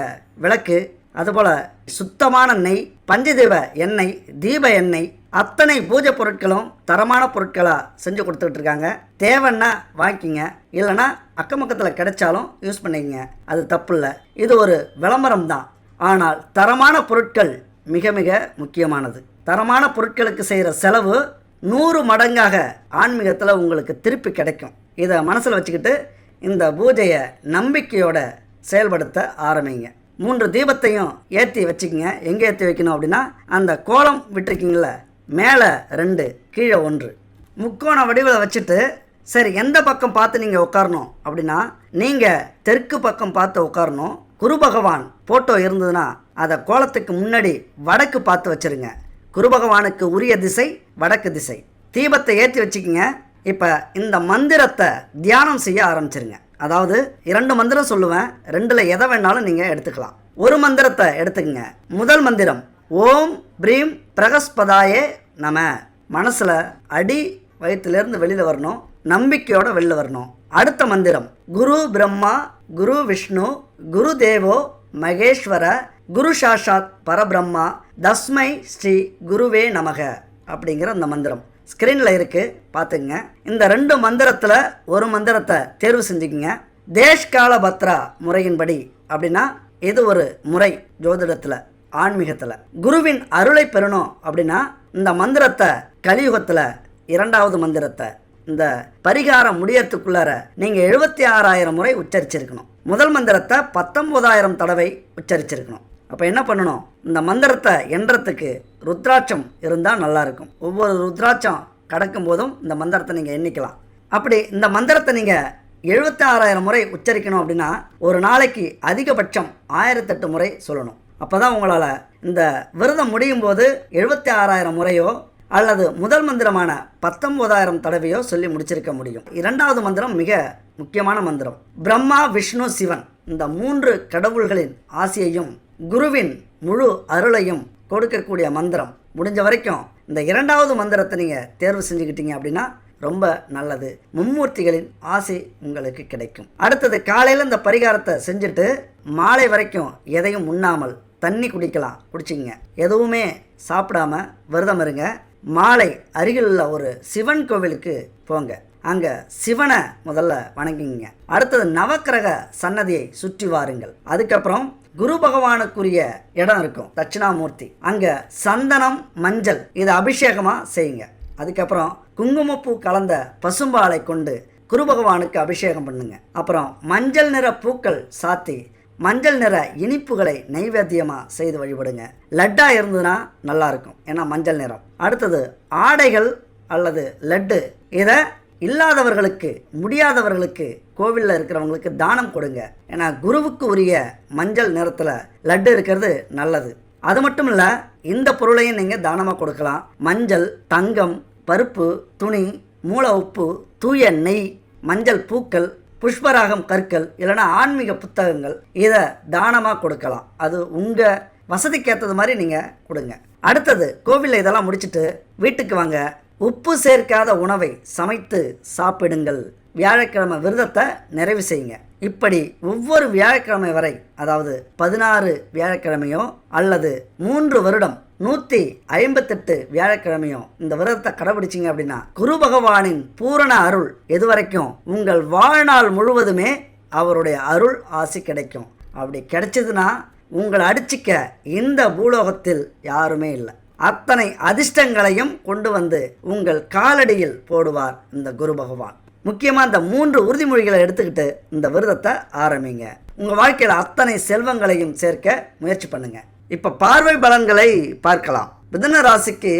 விளக்கு, அதுபோல் சுத்தமான நெய், பஞ்சதீப எண்ணெய், தீப எண்ணெய், அத்தனை பூஜை பொருட்களும் தரமான பொருட்களாக செஞ்சு கொடுத்துக்கிட்டு இருக்காங்க. தேவைன்னா வாங்கிக்கிங்க, இல்லைனா அக்கம் பக்கத்தில் கிடைச்சாலும் யூஸ் பண்ணிக்கங்க, அது தப்பு இல்லை. இது ஒரு விளம்பரம் தான். ஆனால் தரமான பொருட்கள் மிக மிக முக்கியமானது. தரமான பொருட்களுக்கு செய்கிற செலவு 100 மடங்காக ஆன்மீகத்தில் உங்களுக்கு திருப்பி கிடைக்கும். இதை மனசில் வச்சுக்கிட்டு இந்த பூஜையை நம்பிக்கையோட செயல்படுத்த ஆரம்பிங்க. 3 தீபத்தையும் ஏற்றி வச்சுக்கிங்க. எங்கே ஏற்றி வைக்கணும் அப்படின்னா, அந்த கோலம் விட்டுருக்கீங்கள, மேலே 2 கீழே 1 முக்கோண வடிவில் வச்சுட்டு, சரி எந்த பக்கம் பார்த்து நீங்கள் உட்காரணும் அப்படின்னா, நீங்கள் தெற்கு பக்கம் பார்த்து உட்காரணும். குரு பகவான் ஃபோட்டோ இருந்ததுன்னா அதை கோலத்துக்கு முன்னாடி வடக்கு பார்த்து வச்சுருங்க. குரு பகவானுக்கு உரிய திசை வடக்கு திசை. தீபத்தை ஏற்றி வச்சுக்கிங்க. இப்போ இந்த மந்திரத்தை தியானம் செய்ய ஆரம்பிச்சிருங்க. அதாவது 2 மந்திரம் சொல்லுவேன், 2ல் எதை வேணாலும் நீங்கள் எடுத்துக்கலாம். ஒரு மந்திரத்தை எடுத்துக்கங்க. முதல் மந்திரம் ஓம் ப்ரீம் பிரகஸ்பதாயே நம. மனசில் அடி வயிற்றுலேருந்து வெளியில் வரணும், நம்பிக்கையோடு வெளியில் வரணும். அடுத்த மந்திரம் குரு பிரம்மா குரு விஷ்ணு குரு தேவோ மகேஸ்வர குரு சாஷாத் பரபிரம்மா தஸ்மை ஸ்ரீ குருவே நமக அப்படிங்கிற அந்த மந்திரம் ஸ்க்ரீனில் இருக்குது, பார்த்துக்குங்க. இந்த 2 மந்திரத்தில் ஒரு மந்திரத்தை தேர்வு செஞ்சுக்கிங்க. தேஷ்கால பத்ரா முறையின்படி அப்படின்னா இது ஒரு முறை ஜோதிடத்தில், ஆன்மீகத்தில். குருவின் அருளை பெறணும் அப்படின்னா இந்த மந்திரத்தை கலியுகத்தில் 2வது மந்திரத்தை இந்த பரிகாரம் முடியறதுக்குள்ளார நீங்கள் 76,000 முறை உச்சரிச்சிருக்கணும். முதல் மந்திரத்தை 19,000 தடவை உச்சரிச்சிருக்கணும். அப்போ என்ன பண்ணணும், இந்த மந்திரத்தை எண்றதுக்கு ருத்ராட்சம் இருந்தால் நல்லாயிருக்கும். ஒவ்வொரு ருத்ராட்சம் கடக்கும் போதும் இந்த மந்திரத்தை நீங்கள் எண்ணிக்கலாம். அப்படி இந்த மந்திரத்தை நீங்கள் 76,000 முறை உச்சரிக்கணும் அப்படின்னா ஒரு நாளைக்கு அதிகபட்சம் 1008 முறை சொல்லணும். அப்போ தான் உங்களால் இந்த விரதம் முடியும் போது 76,000 முறையோ அல்லது முதல் மந்திரமான 19,000 தடவையோ சொல்லி முடிச்சிருக்க முடியும். 2வது மந்திரம் மிக முக்கியமான மந்திரம். பிரம்மா விஷ்ணு சிவன் இந்த 3 கடவுள்களின் ஆசியையும் குருவின் முழு அருளையும் கொடுக்கக்கூடிய மந்திரம். முடிஞ்ச வரைக்கும் இந்த 2வது மந்திரத்தை நீங்கள் தேர்வு செஞ்சுக்கிட்டீங்க அப்படின்னா ரொம்ப நல்லது. மும்மூர்த்திகளின் ஆசை உங்களுக்கு கிடைக்கும். அடுத்தது காலையில் இந்த பரிகாரத்தை செஞ்சுட்டு மாலை வரைக்கும் எதையும் உண்ணாமல் தண்ணி குடிக்கலாம், குடிச்சிங்க. எதுவுமே சாப்பிடாம விரதம் இருங்க. மாலை அருகில் உள்ள ஒரு சிவன் கோவிலுக்கு போங்க, அங்கே சிவனை முதல்ல வணங்கிங்க. அடுத்தது நவக்கிரக சன்னதியை சுற்றி வாருங்கள். அதுக்கப்புறம் குரு பகவானுக்குரிய இடம் இருக்கும், தட்சிணாமூர்த்தி, அங்கே சந்தனம் மஞ்சள் இதை அபிஷேகமாக செய்யுங்க. அதுக்கப்புறம் குங்குமப்பூ கலந்த பசும்பாலை கொண்டு குரு பகவானுக்கு அபிஷேகம் பண்ணுங்க. அப்புறம் மஞ்சள் நிற பூக்கள் சாத்தி மஞ்சள் நிற இனிப்புகளை நைவேத்தியமாக செய்து வழிபடுங்க. லட்டா இருந்ததுன்னா நல்லாயிருக்கும், ஏன்னா மஞ்சள் நிறம். அடுத்தது ஆடைகள் அல்லது லட்டு, இதை இல்லாதவர்களுக்கு முடியாதவர்களுக்கு கோவிலில் இருக்கிறவங்களுக்கு தானம் கொடுங்க. ஏன்னா குருவுக்கு உரிய மஞ்சள் நிறத்தில் லட்டு இருக்கிறது நல்லது. அது மட்டும் இல்லை, இந்த பொருளையும் நீங்கள் தானமாக கொடுக்கலாம். மஞ்சள், தங்கம், பருப்பு, துணி, மூல உப்பு, தூய நெய், மஞ்சள் பூக்கள், புஷ்பராகம் கற்கள், இல்லைனா ஆன்மீக புத்தகங்கள், இதை தானமாக கொடுக்கலாம். அது உங்கள் வசதிக்கேற்றது மாதிரி நீங்கள் கொடுங்க. அடுத்தது கோவிலில் இதெல்லாம் முடிச்சுட்டு வீட்டுக்கு வாங்க. உப்பு சேர்க்காத உணவை சமைத்து சாப்பிடுங்கள். வியாழக்கிழமை விரதத்தை நிறைவு செய்யுங்க. இப்படி ஒவ்வொரு வியாழக்கிழமை வரை, அதாவது 16 வியாழக்கிழமையோ அல்லது 3 வருடம் 158 வியாழக்கிழமையோ இந்த விரதத்தை கடைபிடிச்சிங்க அப்படின்னா குரு பகவானின் பூரண அருள் எதுவரைக்கும் உங்கள் வாழ்நாள் முழுவதுமே அவருடைய அருள் ஆசி கிடைக்கும். அப்படி கிடைச்சதுன்னா உங்களை அடிச்சிக்க இந்த பூலோகத்தில் யாருமே இல்லை. அத்தனை அதிர்ஷ்டங்களையும் கொண்டு வந்து உங்கள் காலடியில் போடுவார் இந்த குரு பகவான். முக்கியமாக இந்த 3 உறுதிமொழிகளை எடுத்துக்கிட்டு இந்த விரதத்தை ஆரம்பிங்க. உங்கள் வாழ்க்கையில் அத்தனை செல்வங்களையும் சேர்க்க முயற்சி பண்ணுங்க. இப்போ பார்வை பலன்களை பார்க்கலாம். மிதுன ராசிக்கு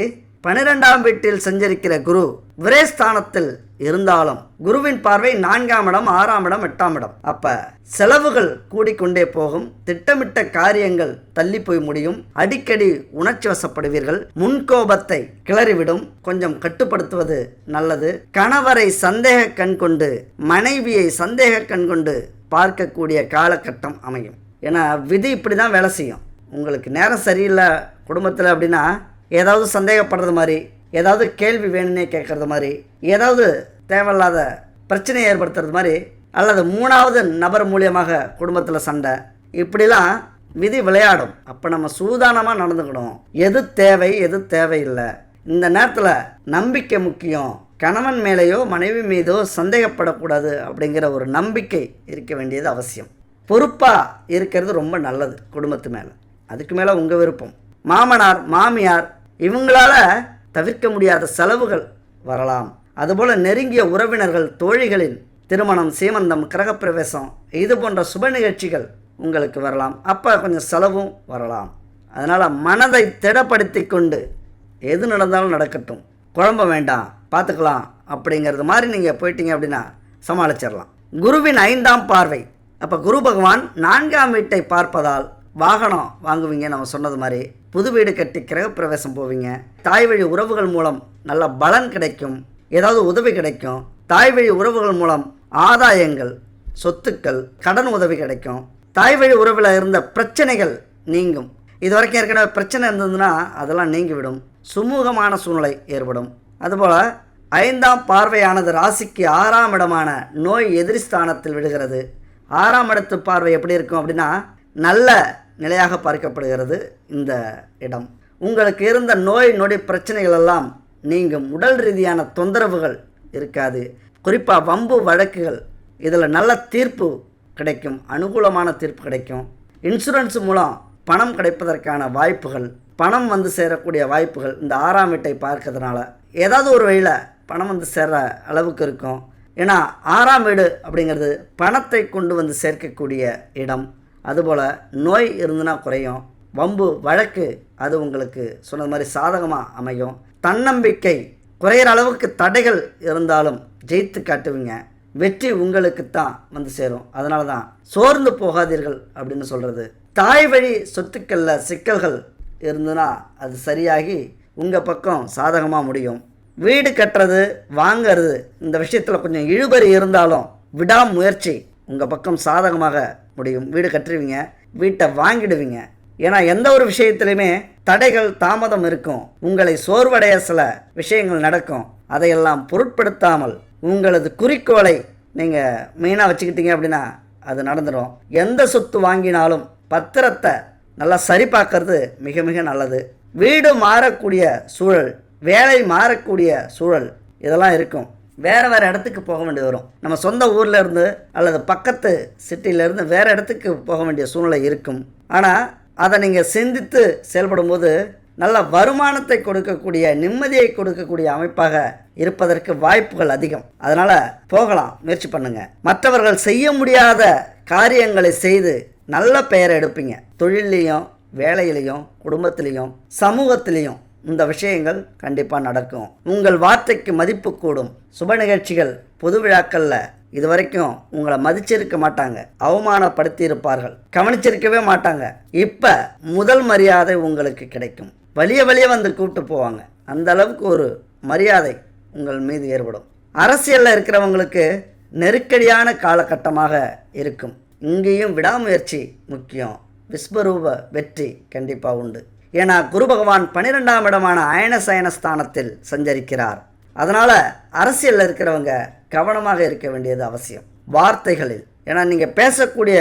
12ஆம் வீட்டில் சஞ்சரிக்கிற குரு விரயஸ்தானத்தில் இருந்தாலும் குருவின் பார்வை 4ஆம் இடம், 6ஆம் இடம், 8ஆம் இடம். அப்ப செலவுகள் கூடிக்கொண்டே போகும். திட்டமிட்ட காரியங்கள் தள்ளி போய் முடியும். அடிக்கடி உணர்ச்சி வசப்படுவீர்கள். முன்கோபத்தை கிளறிவிடும். கொஞ்சம் கட்டுப்படுத்துவது நல்லது. கணவரை சந்தேக கண் கொண்டு, மனைவியை சந்தேக கண் கொண்டு பார்க்கக்கூடிய காலகட்டம் அமையும். ஏன்னா விதி இப்படி தான் வேலை செய்யும். உங்களுக்கு நேரம் சரியில்லை குடும்பத்தில் அப்படின்னா ஏதாவது சந்தேகப்படுறது மாதிரி, ஏதாவது கேள்வி வேணும்னே கேட்குறது மாதிரி, ஏதாவது தேவையில்லாத பிரச்சனையை ஏற்படுத்துறது மாதிரி, அல்லது 3வது நபர் மூலியமாக குடும்பத்தில் சண்டை, இப்படிலாம் விதி விளையாடும். அப்போ நம்ம சூதானமாக நடந்துக்கணும். எது தேவை, எது தேவையில்லை. இந்த நேரத்தில் நம்பிக்கை முக்கியம். கணவன் மேலேயோ மனைவி மீதோ சந்தேகப்படக்கூடாது அப்படிங்கிற ஒரு நம்பிக்கை இருக்க வேண்டியது அவசியம். பொறுப்பாக இருக்கிறது ரொம்ப நல்லது குடும்பத்து மேலே. அதுக்கு மேலே உங்கள் விருப்பம். மாமனார் மாமியார் இவங்களால தவிர்க்க முடியாத செலவுகள் வரலாம். அதுபோல் நெருங்கிய உறவினர்கள், தோழிகளின் திருமணம், சீமந்தம், கிரகப்பிரவேசம் இது போன்ற சுப நிகழ்ச்சிகள் உங்களுக்கு வரலாம். அப்போ கொஞ்சம் செலவும் வரலாம். அதனால் மனதை திடப்படுத்தி கொண்டு எது நடந்தாலும் நடக்கட்டும், குழம்ப வேண்டாம், பார்த்துக்கலாம் அப்படிங்கிறது மாதிரி நீங்கள் போயிட்டீங்க அப்படின்னா சமாளிச்சிடலாம். குருவின் 5ஆம் பார்வை. அப்போ குரு பகவான் 4ஆம் வீட்டை பார்ப்பதால் வாகனம் வாங்குவீங்க. நம்ம சொன்னது மாதிரி புது வீடு கட்டி கிரகப்பிரவேசம் போவீங்க. தாய் வழி உறவுகள் மூலம் நல்ல பலன் கிடைக்கும். ஏதாவது உதவி கிடைக்கும். தாய் வழி உறவுகள் மூலம் ஆதாயங்கள், சொத்துக்கள், கடன் உதவி கிடைக்கும். தாய் வழி உறவில் இருந்த பிரச்சனைகள் நீங்கும். இது வரைக்கும் ஏற்கனவே பிரச்சனை இருந்ததுன்னா அதெல்லாம் நீங்கிவிடும். சுமூகமான சூழ்நிலை ஏற்படும். அதுபோல் 5ஆம் பார்வையானது ராசிக்கு 6ஆம் இடமான நோய் எதிரி ஸ்தானத்தில் விடுகிறது. 6ஆம் இடத்து பார்வை எப்படி இருக்கும் அப்படின்னா நல்ல நிலையாக பார்க்கப்படுகிறது. இந்த இடம் உங்களுக்கு இருந்த நோய் நொடி பிரச்சனைகள் எல்லாம் நீங்கும். உடல் ரீதியான தொந்தரவுகள் இருக்காது. குறிப்பாக வம்பு வழக்குகள் இதில் நல்ல தீர்ப்பு கிடைக்கும். அனுகூலமான தீர்ப்பு கிடைக்கும். இன்சூரன்ஸ் மூலம் பணம் கிடைப்பதற்கான வாய்ப்புகள், பணம் வந்து சேரக்கூடிய வாய்ப்புகள் இந்த 6ஆம் வீட்டை பார்க்கறதுனால ஏதாவது ஒரு வழியில் பணம் வந்து சேர்ற அளவுக்கு இருக்கும். ஏன்னா 6ஆம் வீடு அப்படிங்கிறது பணத்தை கொண்டு வந்து சேர்க்கக்கூடிய இடம். அதுபோல் நோய் இருந்துன்னா குறையும். வம்பு வழக்கு அது உங்களுக்கு சொன்ன மாதிரி சாதகமாக அமையும். தன்னம்பிக்கை குறையிற அளவுக்கு தடைகள் இருந்தாலும் ஜெயித்து காட்டுவீங்க. வெற்றி உங்களுக்கு தான் வந்து சேரும். அதனால தான் சோர்ந்து போகாதீர்கள் அப்படின்னு சொல்கிறது. தாய் வழி சொத்துக்களில் சிக்கல்கள் இருந்துன்னா அது சரியாகி உங்கள் பக்கம் சாதகமாக முடியும். வீடு கட்டுறது, வாங்கிறது இந்த விஷயத்தில் கொஞ்சம் இழுபறி இருந்தாலும் விடாமுயற்சி உங்கள் பக்கம் சாதகமாக முடியும். வீடு கட்டுருவீங்க, வீட்டை வாங்கிடுவீங்க. ஏன்னா எந்த ஒரு விஷயத்துலையுமே தடைகள், தாமதம் இருக்கும். உங்களை சோர்வடைய சில விஷயங்கள் நடக்கும். அதையெல்லாம் பொருட்படுத்தாமல் உங்களது குறிக்கோளை நீங்கள் மெயினாக வச்சுக்கிட்டீங்க அப்படின்னா அது நடந்துடும். எந்த சொத்து வாங்கினாலும் பத்திரத்தை நல்லா சரி பார்க்கறது மிக மிக நல்லது. வீடு மாறக்கூடிய சூழல், வேலை மாறக்கூடிய சூழல் இதெல்லாம் இருக்கும். வேறு வேறு இடத்துக்கு போக வேண்டி வரும். நம்ம சொந்த ஊரில் இருந்து அல்லது பக்கத்து சிட்டியிலேருந்து வேறு இடத்துக்கு போக வேண்டிய சூழ்நிலை இருக்கும். ஆனால் அதை நீங்கள் சிந்தித்து செயல்படும்போது நல்ல வருமானத்தை கொடுக்கக்கூடிய, நிம்மதியை கொடுக்கக்கூடிய அமைப்பாக இருப்பதற்கு வாய்ப்புகள் அதிகம். அதனால் போகலாம், முயற்சி பண்ணுங்கள். மற்றவர்கள் செய்ய முடியாத காரியங்களை செய்து நல்ல பெயரை எடுப்பீங்க. தொழிலையும், வேலையிலையும், குடும்பத்திலையும், சமூகத்திலையும் இந்த விஷயங்கள் கண்டிப்பாக நடக்கும். உங்கள் வார்த்தைக்கு மதிப்பு கூடும். சுப நிகழ்ச்சிகள், பொது விழாக்களில் இது வரைக்கும் உங்களை மதிச்சிருக்க மாட்டாங்க, அவமானப்படுத்தி இருப்பார்கள், கவனிச்சிருக்கவே மாட்டாங்க. இப்போ முதல் மரியாதை உங்களுக்கு கிடைக்கும். வலிய வந்து கூப்பிட்டு போவாங்க. அந்த அளவுக்கு ஒரு மரியாதை உங்கள் மீது ஏற்படும். அரசியலில் இருக்கிறவங்களுக்கு நெருக்கடியான காலகட்டமாக இருக்கும். இங்கேயும் விடாமுயற்சி முக்கியம். விஸ்வரூப வெற்றி கண்டிப்பாக உண்டு. ஏன்னா குரு பகவான் 12ஆம் இடமான அயன சயனஸ்தானத்தில் சஞ்சரிக்கிறார். அதனால் அரசியலில் இருக்கிறவங்க கவனமாக இருக்க வேண்டியது அவசியம். வார்த்தைகளில், ஏன்னா நீங்கள் பேசக்கூடிய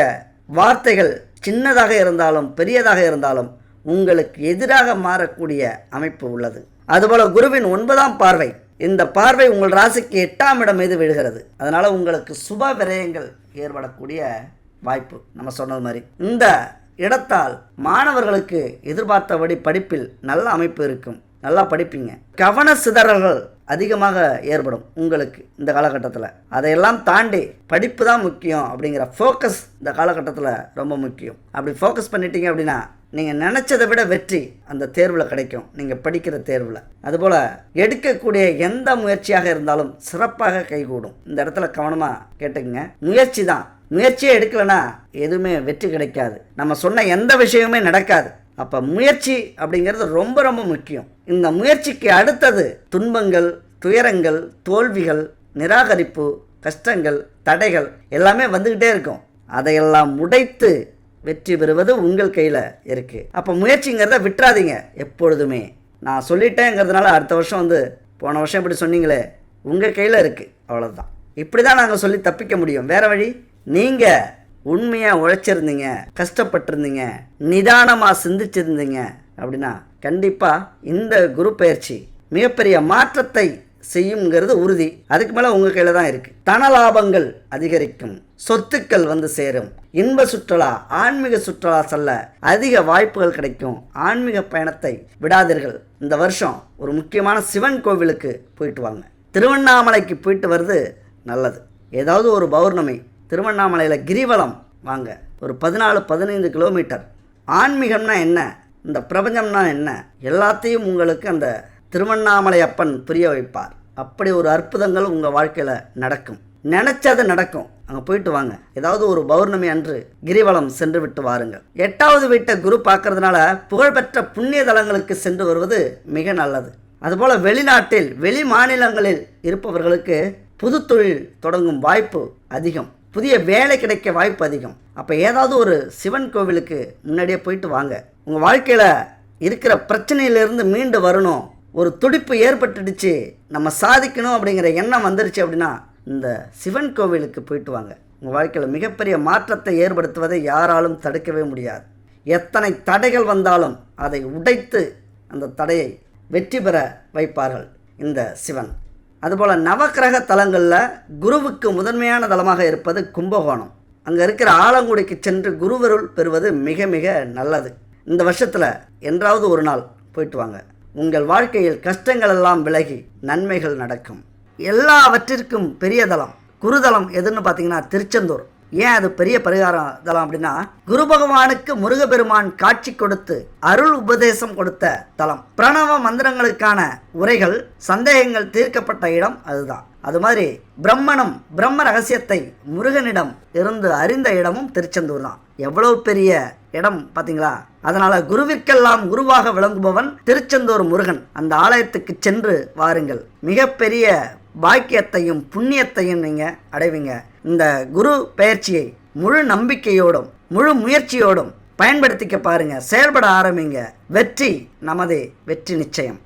வார்த்தைகள் சின்னதாக இருந்தாலும் பெரியதாக இருந்தாலும் உங்களுக்கு எதிராக மாறக்கூடிய அமைப்பு உள்ளது. அதுபோல் குருவின் 9ஆம் பார்வை இந்த பார்வை உங்கள் ராசிக்கு 8ஆம் இடம் மீது விழுகிறது. அதனால் உங்களுக்கு சுப விரயங்கள் ஏற்படக்கூடிய வாய்ப்பு. நம்ம சொன்னது மாதிரி இந்த இடத்தால் மாணவர்களுக்கு எதிர்பார்த்தபடி படிப்பில் நல்ல அமைப்பு இருக்கும். நல்லா படிப்பீங்க. கவன சிதறல்கள் அதிகமாக ஏற்படும் உங்களுக்கு இந்த காலகட்டத்தில். அதையெல்லாம் தாண்டி படிப்பு தான் முக்கியம் அப்படிங்கிற ஃபோக்கஸ் இந்த காலகட்டத்தில் ரொம்ப முக்கியம். அப்படி ஃபோக்கஸ் பண்ணிட்டீங்க அப்படின்னா நீங்கள் நினச்சதை விட வெற்றி அந்த தேர்வில் கிடைக்கும். நீங்கள் படிக்கிற தேர்வில் அதுபோல் எடுக்கக்கூடிய எந்த முயற்சியாக இருந்தாலும் சிறப்பாக கைகூடும். இந்த இடத்துல கவனமாக கேட்டுக்குங்க. முயற்சி தான். முயற்சியே எடுக்கலைன்னா எதுவுமே வெற்றி கிடைக்காது. நம்ம சொன்ன எந்த விஷயமுமே நடக்காது. அப்போ முயற்சி அப்படிங்கிறது ரொம்ப ரொம்ப முக்கியம். இந்த முயற்சிக்கு அடுத்தது துன்பங்கள், துயரங்கள், தோல்விகள், நிராகரிப்பு, கஷ்டங்கள், தடைகள் எல்லாமே வந்துக்கிட்டே இருக்கும். அதையெல்லாம் உடைத்து வெற்றி பெறுவது உங்கள் கையில் இருக்குது. அப்போ முயற்சிங்கிறத விட்டுறாதீங்க எப்பொழுதுமே. நான் சொல்லிட்டேங்கிறதுனால அடுத்த வருஷம் போன வருஷம் இப்படி சொன்னீங்களே உங்கள் கையில் இருக்குது, அவ்வளோதான். இப்படி தான் நாங்கள் சொல்லி தப்பிக்க முடியும். வேறு வழி. நீங்கள் உண்மையாக உழைச்சிருந்தீங்க, கஷ்டப்பட்டிருந்தீங்க, நிதானமாக சிந்திச்சிருந்தீங்க அப்படின்னா கண்டிப்பாக இந்த குரு பயிற்சி மிகப்பெரிய மாற்றத்தை செய்யுங்கிறது உறுதி. அதுக்கு மேலே உங்கள் கையில் தான் இருக்குது. தன லாபங்கள் அதிகரிக்கும், சொத்துக்கள் சேரும், இன்ப சுற்றுலா, ஆன்மீக சுற்றுலா செல்ல அதிக வாய்ப்புகள் கிடைக்கும். ஆன்மீக பயணத்தை விடாதீர்கள். இந்த வருஷம் ஒரு முக்கியமான சிவன் கோவிலுக்கு போயிட்டு வாங்க. திருவண்ணாமலைக்கு போயிட்டு வர்றது நல்லது. ஏதாவது ஒரு பௌர்ணமி திருவண்ணாமலையில் கிரிவலம் வாங்க. ஒரு 14-15 கிலோமீட்டர். ஆன்மீகம்னா என்ன, இந்த பிரபஞ்சம்னா என்ன, எல்லாத்தையும் உங்களுக்கு அந்த திருவண்ணாமலை அப்பன் புரிய வைப்பார். அப்படி ஒரு அற்புதங்கள் உங்கள் வாழ்க்கையில் நடக்கும். நினச்சது நடக்கும். அங்கே போயிட்டு வாங்க. ஏதாவது ஒரு பௌர்ணமி அன்று கிரிவலம் சென்று விட்டு வாருங்கள். 8வது வீட்டை குரு பார்க்கறதுனால புகழ்பெற்ற புண்ணிய தலங்களுக்கு சென்று வருவது மிக நல்லது. அதுபோல் வெளிநாட்டில் வெளி மாநிலங்களில் இருப்பவர்களுக்கு புது தொழில் தொடங்கும் வாய்ப்பு அதிகம். புதிய வேலை கிடைக்க வாய்ப்பு அதிகம். அப்போ ஏதாவது ஒரு சிவன் கோவிலுக்கு முன்னாடியே போயிட்டு வாங்க. உங்கள் வாழ்க்கையில் இருக்கிற பிரச்சனையிலேருந்து மீண்டு வரணும், ஒரு துடிப்பு ஏற்பட்டுடுச்சு, நம்ம சாதிக்கணும் அப்படிங்கிற எண்ணம் வந்துருச்சு அப்படின்னா இந்த சிவன் கோவிலுக்கு போயிட்டு வாங்க. உங்கள் வாழ்க்கையில் மிகப்பெரிய மாற்றத்தை ஏற்படுத்துவதை யாராலும் தடுக்கவே முடியாது. எத்தனை தடைகள் வந்தாலும் அதை உடைத்து அந்த தடையை வெற்றி பெற வைப்பார்கள் இந்த சிவன். அதுபோல் நவக்கிரக தலங்களில் குருவுக்கு முதன்மையான தலமாக இருப்பது கும்பகோணம். அங்கே இருக்கிற ஆலங்குடிக்கு சென்று குருவருள் பெறுவது மிக மிக நல்லது. இந்த வருஷத்தில் என்றாவது ஒரு நாள் போயிட்டு வாங்க. உங்கள் வாழ்க்கையில் கஷ்டங்கள் எல்லாம் விலகி நன்மைகள் நடக்கும். எல்லாவற்றிற்கும் பெரிய தலம் குருதலம் எதுன்னு பார்த்தீங்கன்னா திருச்செந்தூர். ஏன் அது பெரிய பரிகாரம் தலம் அப்படின்னா, குரு பகவானுக்கு முருகப்பெருமான் காட்சி கொடுத்து அருள் உபதேசம் கொடுத்த தலம். பிரணவ மந்திரங்களுக்கான உரைகள், சந்தேகங்கள் தீர்க்கப்பட்ட இடம் அதுதான். அது மாதிரி பிரம்ம ரகசியத்தை முருகனிடம் இருந்து அறிந்த இடமும் திருச்செந்தூர் தான். எவ்வளவு பெரிய இடம் பார்த்தீங்களா? அதனால குருவிற்கெல்லாம் குருவாக விளங்குபவன் திருச்செந்தூர் முருகன். அந்த ஆலயத்துக்கு சென்று வாருங்கள். மிகப்பெரிய பாக்கியத்தையும் புண்ணியத்தையும் நீங்கள் அடைவீங்க. இந்த குரு பெயர்ச்சியை முழு நம்பிக்கையோடும் முழு முயற்சியோடும் பயன்படுத்திக்க பாருங்க. செயல்பட ஆரம்பிங்க. வெற்றி நமதே, வெற்றி நிச்சயம்.